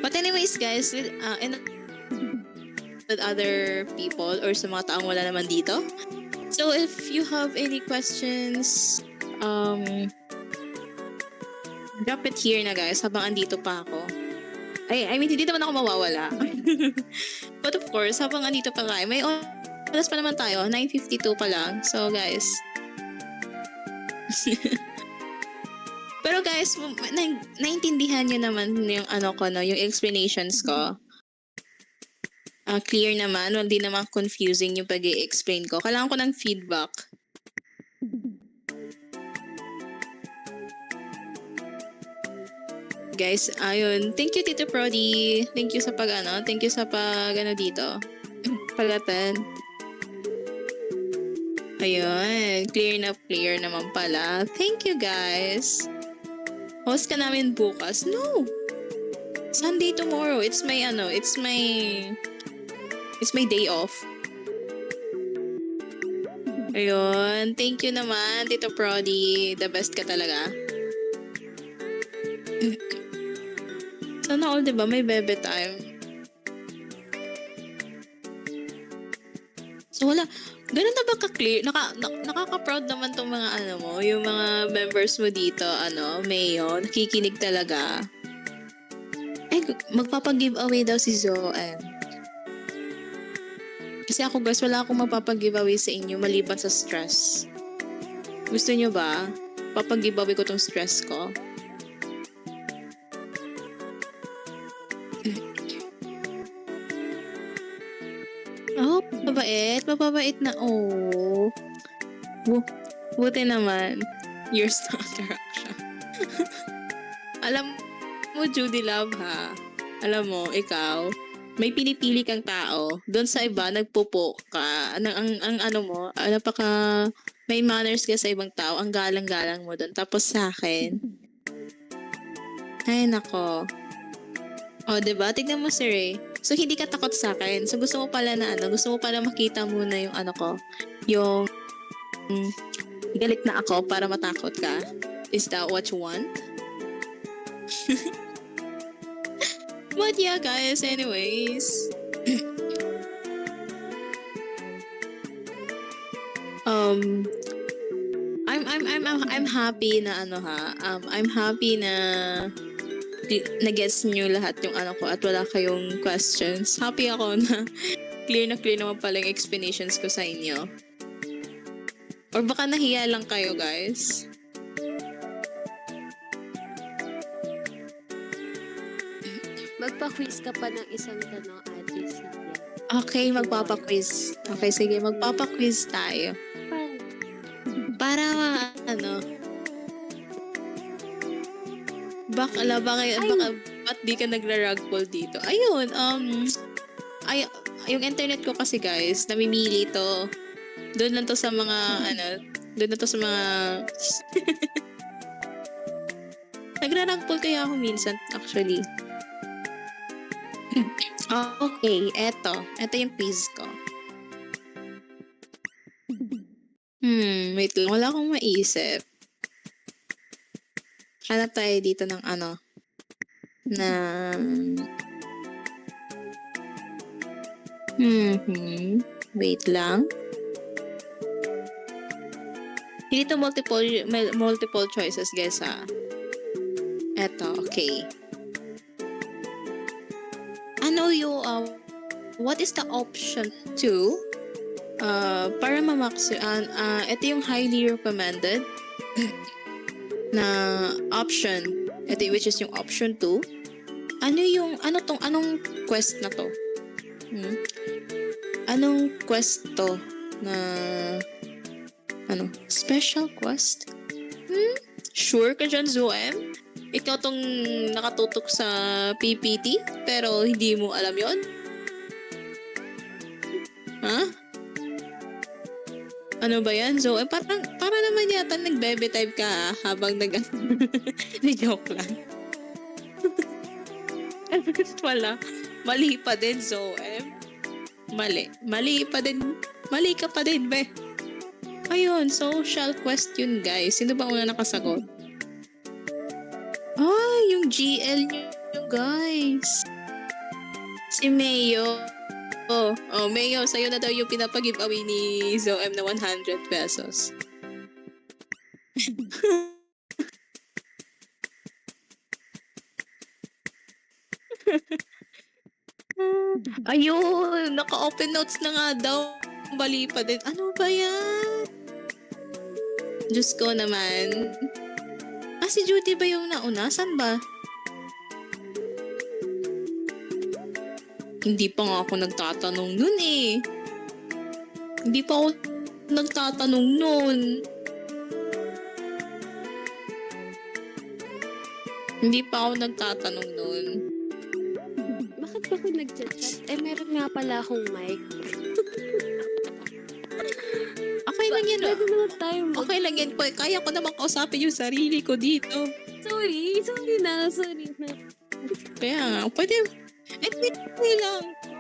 But anyways, guys, with other people or sa mga taong wala naman dito. So if you have any questions, drop it here na guys habang andito pa ako. I mean, hindi naman ako mawawala. But of course, habang andito pa kayo, may oras pa naman tayo. 9:52 pa lang. So guys, pero guys, naintindihan nyo naman yung yung explanations ko. Clear naman, hindi naman confusing yung pag-i-explain ko. Kailangan ko ng feedback. Guys, ayun. Thank you, Tito Prodi. Thank you sa dito. Pag-attend. Ayun, clear naman pala. Thank you, guys. Host ka namin bukas. No. Sunday tomorrow. It's my day off. Ayun. Thank you naman, Tito Prodi. The best ka talaga. Sana all, diba? May bebe time. So, wala. Ganun na ba ka-clear? Nakaka-proud naman tong mga yung mga members mo dito, Mayo, nakikinig talaga. Ay, magpapag-giveaway daw si Zoe. Kasi ako guys, wala akong mapapag-giveaway sa inyo maliban sa stress. Gusto nyo ba? Papag-giveaway ko tong stress ko. Oh, mababait na, oh. Buti naman. Your interaction. Alam mo, Judy Love, ha? Alam mo, ikaw, may pinipili kang tao. Doon sa iba, nagpupo ka. May manners ka sa ibang tao. Ang galang-galang mo doon. Tapos sa akin, ay, nako. O, diba? Tignan mo, Sir Ray. So, hindi ka takot sa akin. So, gusto mo pala makita muna yung yung galit na ako para matakot ka. Is that what you want? But yeah, guys, anyways. I'm happy na I'm happy na na-guess nyo lahat yung ano ko at wala kayong questions. Happy ako na clear naman pala yung explanations ko sa inyo. Or baka nahiya lang kayo, guys. Magpa-quiz ka pa ng isang tanong, Ate Sia. Okay, magpapa-quiz. Okay, sige, magpapa-quiz tayo. Para ba't di ka nagra-rug pull dito? Ayun, yung internet ko kasi guys, namimili to. Doon lang to sa mga, doon lang to sa mga... Nagra-rug pull kaya ako minsan, actually. Okay, eto yung quiz ko. Wait lang, wala akong maisip. Hanap tayo dito ng wait lang. Hindi to multiple choices, guys, ha. Eto, okay. What is the option 2? Para ma-max, ito yung highly recommended na option. Ito which is yung option 2. Anong quest na to? Anong quest to na special quest? Sure ka dyan, Zoem? Ikaw tong nakatutok sa PPT pero hindi mo alam yon? Ha? Ano ba yan, Zoe? Para naman yata nagbe type ka habang joke lang. Wala. Mali pa din, Zoe. Mali pa din. Mali ka pa din, be. Ayun, social quest yun, guys. Sino ba una nakasagot? Yung GL nyo, guys. Si Mayo. Mayo, sa'yo na daw yung pinapag-giveaway ni Zoem na 100 pesos. Ayun, naka-open notes na nga daw. Bali pa din. Ano ba yan? Diyos ko naman. Si Judy ba yung nauna? San ba? Hindi pa nga ako nagtatanong nun eh. Hindi pa ako nagtatanong nun. Hindi pa ako nagtatanong nun. Bakit ba ako nag-chat-chat? Meron nga pala akong mic. Okay lang yan. Pwede naman tayo Okay lang yan. Kaya ko naman kausapin yung sarili ko dito. Sorry na. Kaya nga, pwede.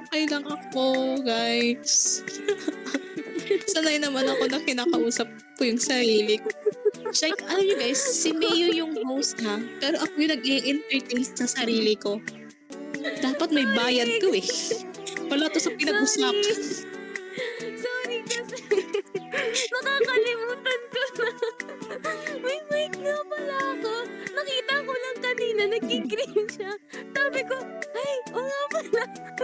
Okay lang ako, guys. Sanay naman ako na kinakausap ko yung sarili ko. Siya, alam niyo guys, si Mayo yung host ha, pero ako yung nag-i-entertain sa sarili ko. Dapat may bayad to eh. Wala to sa pinag-usapan. Sorry kasi nakakalimutan ko na. May mic nga pala ako. Nakita ko lang kanina, nag-green siya. Sabi ko, ay, o nga pala.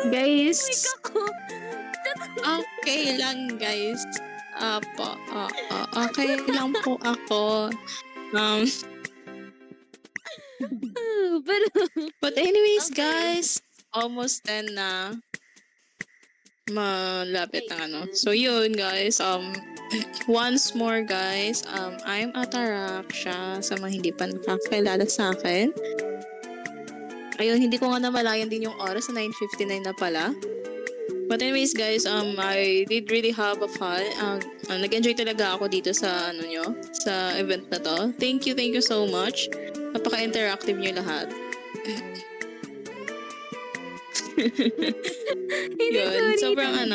Guys, Mic ako. okay lang guys. Okay lang po ako. Pero, But anyways, Okay. guys, almost 10 na. Malapit na So yun, guys. Once more, guys. I'm Ataraksha sa mga hindi pa nakakilala sa akin. Ayun, hindi ko nga namalayan din yung oras na 9:59 na pala. But anyways, guys, I did really have a fun. Nag-enjoy talaga ako dito sa sa event na to. Thank you so much. Napaka-interactive niyo lahat. Yun, sobrang I'm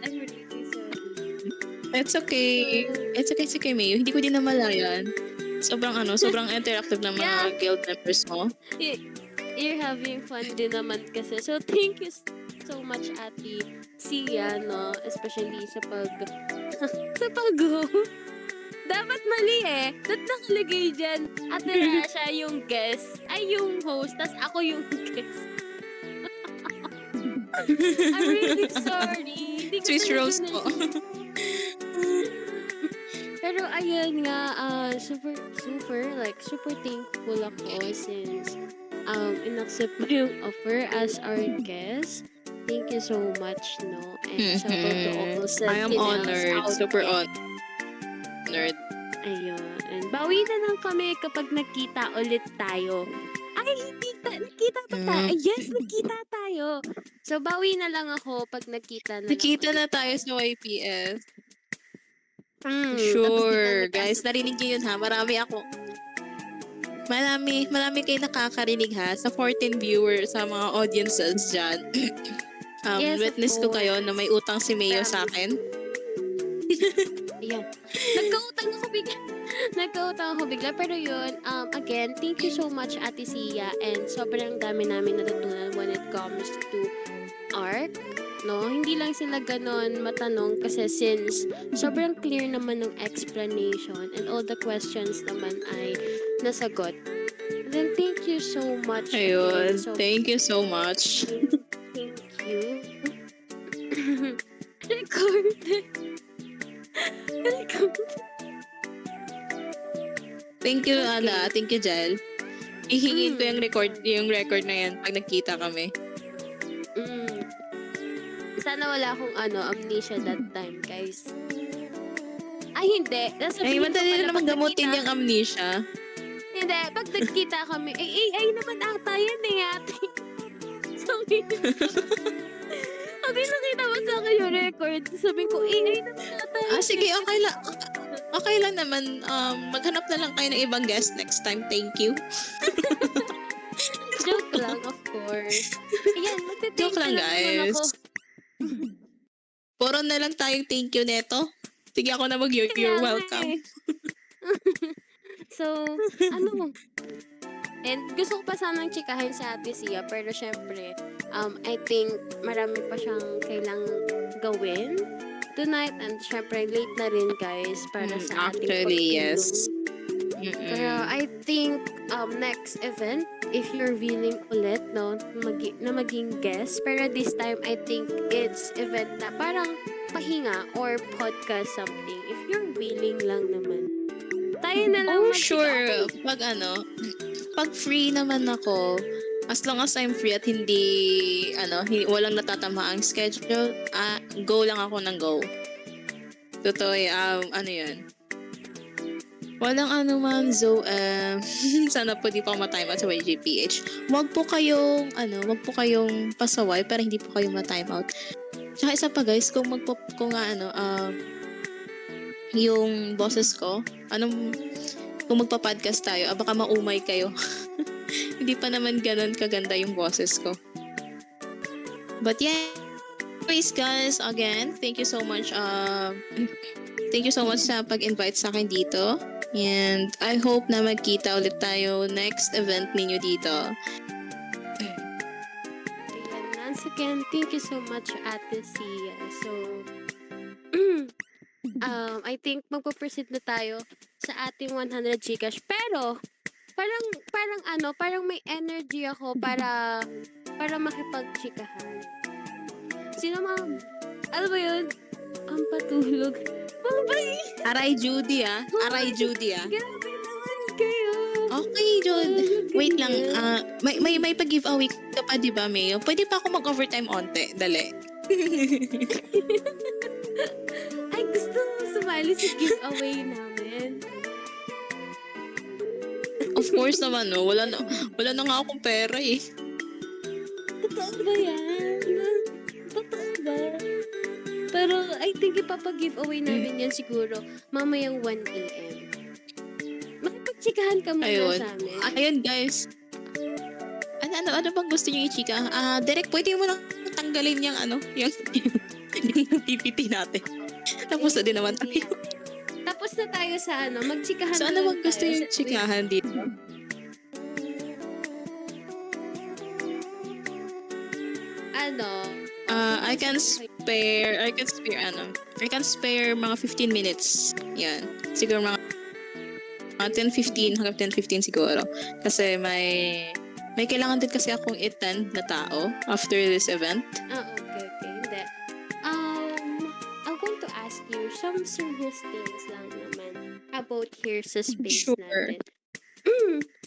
really sorry. It's okay. It's okay, Mayo. Hindi ko din namalayan. Sobrang interactive ng mga Yeah. guild members mo. You're having fun din naman kasi. So, thank you so much, Ate Sia, no? Especially sa pag-host. Dapat mali eh. Ba't nakalagay dyan? Ate Rasha yung guest. Ay, yung host. Tas ako yung guest. I'm really sorry. Hindi ko Swiss talaga roast po. Pero ayun nga, super thankful ako since inaccept mo yung offer as our guest. Thank you so much, no? And shout out to all sa I am Kinels honored. out Super there. honored. Ayun. And bawi na lang kami kapag nagkita ulit tayo. Ay, nagkita pa tayo. Ay, yes, nagkita tayo. So, bawi na lang ako pag nagkita na Nakita lang na tayo sa YPS. tapos Sure. di ka Guys, narinig niyo yun ha. Marami kayo nakakarinig ha. Sa 14 viewers, sa mga audiences dyan. Yes, of Witness ko kayo na may utang si Mayo sa akin. Ayan. Nagkautang ako bigla. Pero yun, again, thank you so much, Ate Sia. And sobrang dami namin natutunan when it comes to art. No, hindi lang sila ganon matanong kasi since sobrang clear naman ng explanation and all the questions naman ay nasagot. Then thank you so much. Ayun. again. So, Thank you so much. thank you. Recorded. Recorded. Thank you, Okay. Thank you, Jel. Ihingin ko yung record na yan pag nagkita kami. Sana wala akong amnesia that time, guys. Ay, hindi. Ay, madali na naman gamutin yung amnesia. Hindi, pag nagkita kami, ay naman ata yan eh, ate. Sabi pag nakita mo sa akin yung record, sabi ko, ay naman ata yan. Sige, okay lang naman. Maghanap na lang kayo ng ibang guest next time. Thank you. Joke lang, of course. Ayan, magte-thank Joke lang, you naman ako. guys. Puro na lang tayong thank you neto. Sige, ako na you're Kaya nga welcome. eh. So, and gusto ko pa sanang chikahin sa Ate Sia, pero syempre, I think marami pa siyang kailangang gawin tonight, and syempre late na rin guys para sa ating Actually, yes. Pero I think next event, if you're willing ulit, no, na maging guest, pero this time I think it's event na parang pahinga or podcast something. If you're willing lang naman. Tayo na lang Oh, magchika. sure. Pag free naman ako, as long as I'm free at hindi, walang natatama ang schedule, go lang ako ng go. Totoo, yun. Walang man, sana po di pa ako ma-time out sa YGPH. Wag po kayong pasaway para hindi po kayo ma-time out. Tsaka isa pa guys, kung yung boses ko, kung magpa-podcast tayo, baka maumay kayo. Hindi pa naman ganun kaganda yung boses ko. But yeah, anyways guys, again, thank you so much sa pag-invite sa akin dito. And I hope na magkita ulit tayo next event ninyo dito. Ayan, once again, thank you so much, Ate Sia. So, I think magpo-proceed na tayo sa ating 100 Gcash. Pero, parang may energy ako para makipag-chikahan. Sino ano ba yun? Ang patulog. Aray Judy ah. Grabe naman kayo. Okay, Jude. Wait lang. May pag-giveaway ka pa, di ba, Mayo? Pwede pa ako mag-overtime onte. Dali. Ay, gusto mo sumali sa giveaway namin. Of course naman, no. Wala na nga akong pera eh. Totoo ba yan? Totoo ba? Pero I think ipapag-giveaway namin yan siguro mamayang 1 a.m. Makipagchikahan ka muna sa amin. Ayun, guys. Ano bang gusto niyo i-chika? Direk, pwede mo lang tanggalin yung yung PPT natin. Tapos na din naman tayo. Tapos na tayo sa magchikahan So, na ano lang bang gusto tayo yung chikahan dito? I can spare mga 15 minutes. Yan. Siguro mga 10:15 hanggang 10:15 siguro. Kasi may kailangan din kasi akong attend na tao after this event. Okay. Hindi. I'm going to ask you some serious things lang naman about here sa space Sure. natin.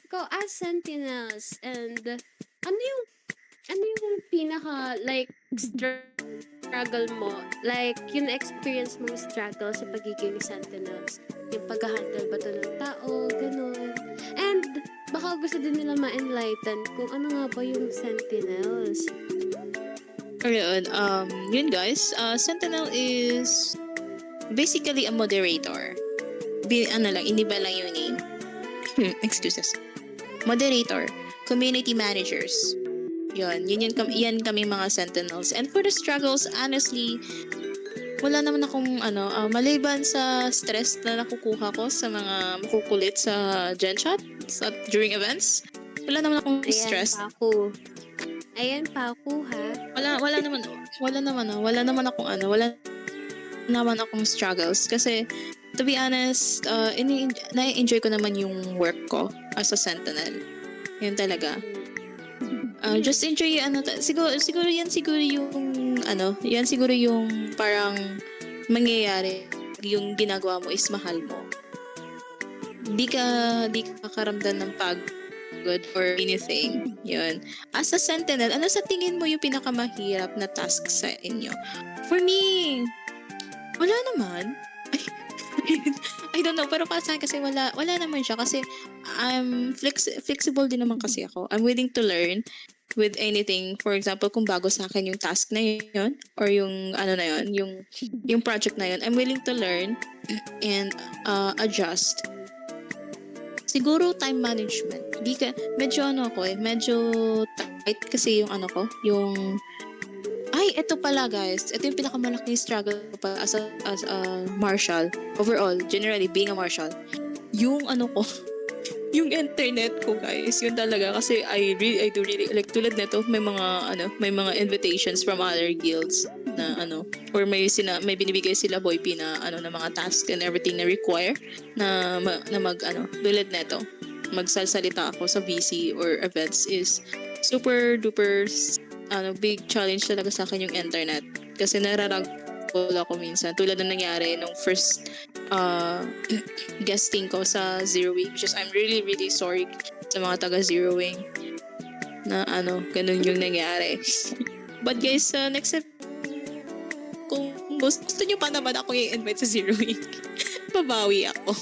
Ikaw, as Sentinels, and ano yung pinaka, like, struggle mo? Like, yung experience mong struggle sa pagiging Sentinels? Yung pag-handle ba to ng tao, ganun. And, baka gusto din nila ma-enlighten kung ano nga ba yung Sentinels. Ayun, yun guys, Sentinel is basically a moderator. Iniba lang yung name. Excuses. Moderator, community managers. Yan kami mga Sentinels. And for the struggles, honestly, wala naman akong maliban sa stress na nakukuha ko sa mga makukulit sa Genchat during events. Wala naman akong stress. Ayan pa ako, ha? Wala naman akong struggles kasi to be honest, na-enjoy ko naman yung work ko as a Sentinel. Yun talaga. Just enjoy siguro yung parang mangyayari yung ginagawa mo is mahal mo. Di ka makaramdam ng pagod or anything. Yun. As a Sentinel, ano sa tingin mo yung pinakamahirap na task sa inyo? For me, wala naman. I don't know, pero para sa akin kasi wala naman siya kasi I'm flexible din naman kasi ako. I'm willing to learn with anything. For example, kung bago sa akin yung task na yun or yung yung project na yun, I'm willing to learn and adjust. Siguro time management. Medyo tight kasi yung ito pala guys. Ito yung pinakamalaking struggle pa as a marshal. Overall, generally, being a marshal. Yung yung internet ko guys, yun talaga. Kasi I do really, like tulad nito, may mga invitations from other guilds na or may binibigay sila Boypi na na mga tasks and everything na require na tulad nito. Magsasalita ako sa VC or events is super duper big challenge talaga sa akin yung internet. Kasi nararagpol ako minsan. Tulad na nangyari nung first guesting ko sa Zero Wing. Which is, I'm really, really sorry sa mga taga Zero Wing na ganun yung nangyari. But guys, next step, kung gusto nyo pa naman ako i-invite sa Zero Wing, babawi ako.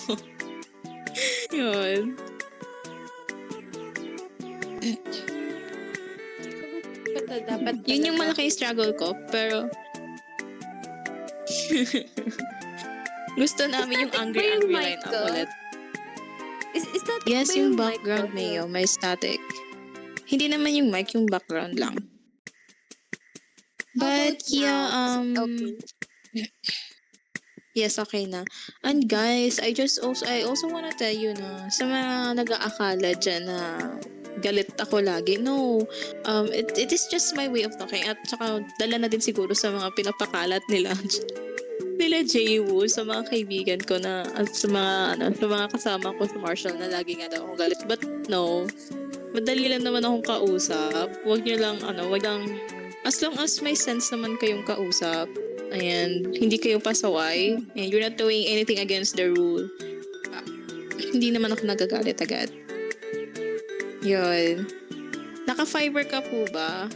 Yun. Yun yung malaking struggle ko, pero gusto namin yung angry line up ulit. Is that Yes, ba yung mic background ko? Mayo, may static. Hindi naman yung mic, yung background lang. How But about yeah, now? Okay. yes, okay na. And guys, I also wanna tell you na sa mga nag-aakala dyan na galit ako lagi. No, it is just my way of talking. At saka dala na din siguro sa mga pinapakalat nila Jaywoo, sa mga kaibigan ko na at sa mga kasama ko sa Marshall na lagi nga daw akong galit. But no, madali lang naman akong kausap. Wag lang, as long as may sense naman kayong kausap, and hindi kayo pasaway, and you're not doing anything against the rule, hindi naman ako nagagalit agad. Yun. Naka-fiber ka po ba?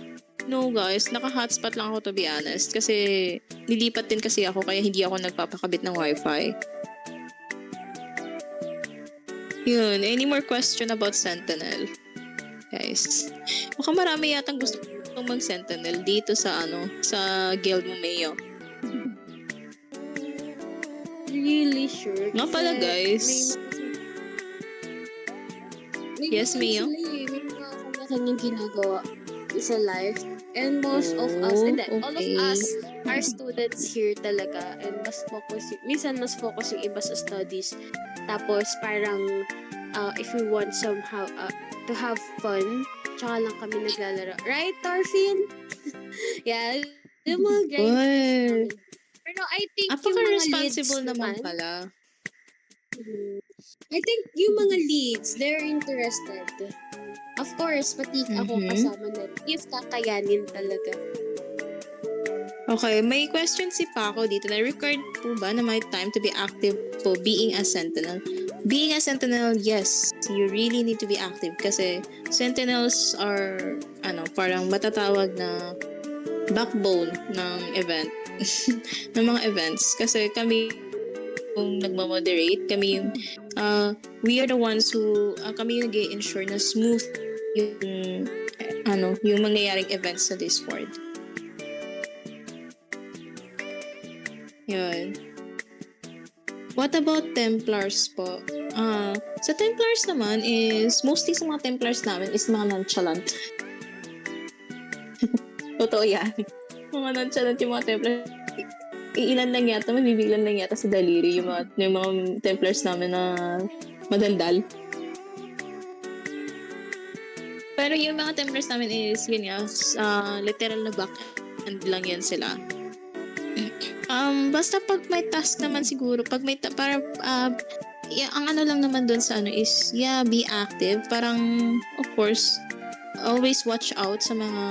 No guys, naka-hotspot lang ako to be honest. Kasi nilipat din kasi ako kaya hindi ako nagpapakabit ng wifi. Yun, any more question about Sentinel? Guys, mukhang marami yatang gusto kong mag-Sentinel dito sa sa guild mo, Mayo. Really sure. Nga pala guys. Yes, Mio? May mga kanya-kanyang ginagawa sa life. And most of us, and then, all of okay. us are students here talaga. And minsan mas focus yung iba sa studies. Tapos parang, if we want somehow to have fun, tsaka lang kami naglalaro. Right, Torfin? Yeah, yung mga grinders namin. Pero I think yung mga leads Apaka-responsible naman pala. I think yung mga leads, they're interested. Of course, pati ako Mhm. kasama na rin. If kakayanin talaga. Okay, may question si Paco dito na required po ba na may time to be active po being a sentinel? Being a sentinel, yes, you really need to be active kasi sentinels are parang matatawag na backbone ng event ng mga events kasi kami yung nagmamoderate, kami yung we are the ones who kami yung nag-ensure na smooth yung yung mangyayaring events sa Discord. Yun. What about Templars po? Sa Templars naman is, mostly sa mga Templars namin is mga nonchalant. Totoo yan. Mga nonchalant yung mga Templars. Iilan lang yata, mabibiglan lang yata sa daliri yung mga Templars namin na madaldal. Pero yung mga Templars namin is, yun nga, literal na back end lang yan sila. Basta pag may task naman siguro, pag may ang ano lang naman doon sa is, be active. Parang, of course, always watch out sa mga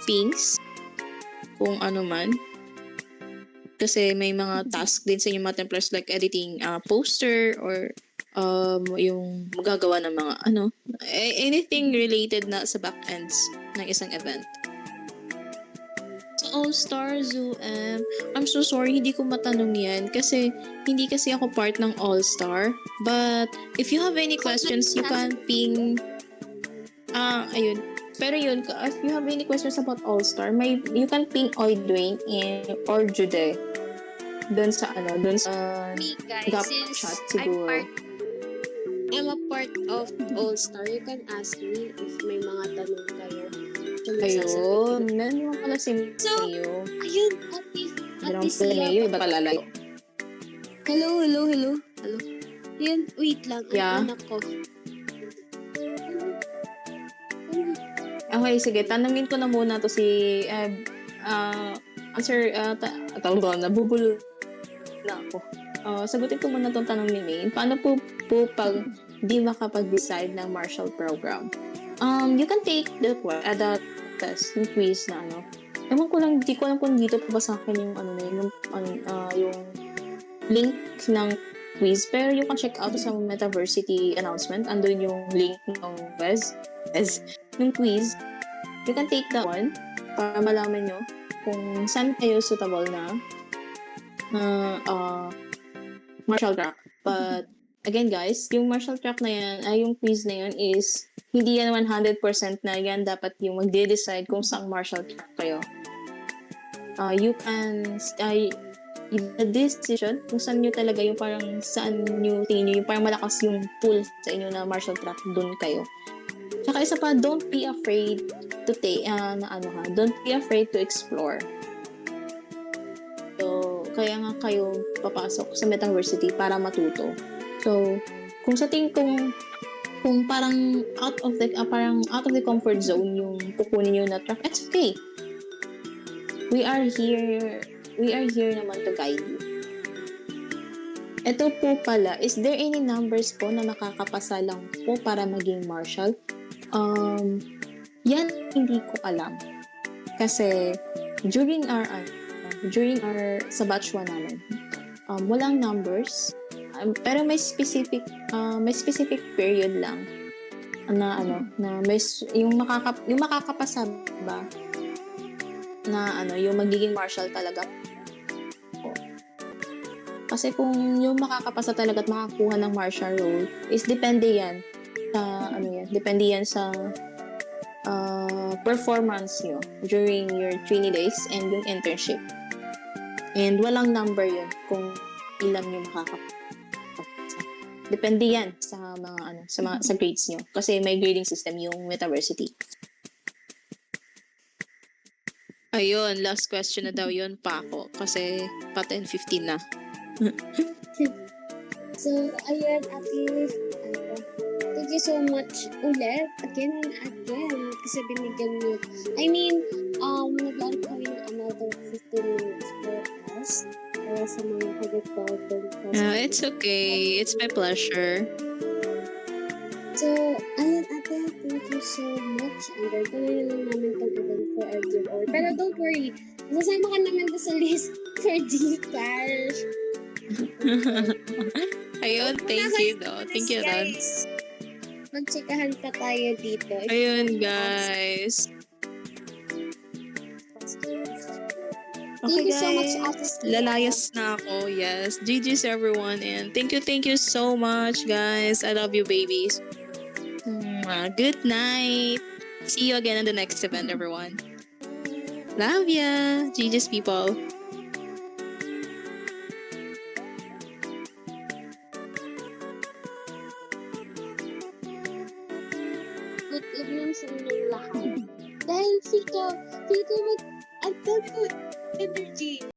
things. Kung ano man. Kasi may mga task din sa inyong mga Templars like editing poster or yung magagawa ng mga anything related na sa back ends ng isang event. All-Star Zoo, I'm so sorry, hindi ko matanong yan kasi hindi kasi ako part ng All-Star. But if you have any questions, you can ping ayun. Pero yun, if you have any questions about All-Star, you can ping Oidwayne or Jude. Doon sa Me guys, gap since chat siguro. I'm a part of All-Star, you can ask me if may mga tanong kayo. Ayun, meron pala si Mayo. Ayun, Meron Ate pala Sia. Mayo, iba pala layo. Hello. Yan, wait lang. Yeah. Ang anak ko. Okay, sige. Tanungin ko na muna to si answer, tawag ko, nabubulo na ako. Sagutin ko muna tong tanong ni May. Paano po pag di makapag-decide ng Marshall program? You can take the test, yung quiz na Ewan ko lang, di ko alam kung dito pa ba sa akin yung yung link ng quiz. Pero you can check out sa Metaversity announcement. Andun yung link ng ng quiz. You can take that one para malaman nyo kung saan kayo suitable na martial track. But again guys, yung martial track na yan, yung quiz na yan is hindi yan 100% na yan dapat yung magde-decide kung saang martial track kayo. You can the decision kung saan nyo talaga yung parang saan nyo tingin nyo yung parang malakas yung pull sa inyo na martial track, dun kayo. Tsaka isa pa, don't be afraid to don't be afraid to explore. So, kaya nga kayo papasok sa Metaversity para matuto. So, kung sa tingin kung parang out of the comfort zone yung kukunin nyo na track, it's okay. We are here naman to guide you. Ito po pala, is there any numbers po na makakapasa lang po para maging marshal? Yan hindi ko alam. Kasi during our sa batch 1 namin, walang numbers. Pero may specific period lang na yung makakapasa ba na yung magiging marshal talaga. Kasi kung yung makakapasa talaga at makakuha ng marshal role is depende yan sa performance nyo during your training days and yung internship. And walang number yun kung ilan yung makakapasa. Depende yan sa mga sa grades nyo kasi may grading system yung Metaversity. Ayun, last question na daw yun pa ako kasi pa 10:15 na. So, ayun, thank you so much ulit. Again, kasi binigyan nyo. I mean, nag-aarap kami ng another 15 minutes for us. para sa mga kagad-golden. It's okay. It's my pleasure. So, ayun ate, thank you so much. And tuloy na lang namin itong event for our giveaway. Pero don't worry, masasama ka naman doon sa list for Gcash. Ayun, thank you though. Thank you, Ron. Guys, magtsikahan pa tayo dito. Ayun, guys. Thank Okay, you so much, guys. Ate Sia. Lalayas na ako. Yes. GG's everyone. And thank you so much, guys. I love you, babies. Good night. See you again in the next event, everyone. Love ya. GG's people. Good evening sa inyong lahat. Dahil Fiko, ang dami ko energy.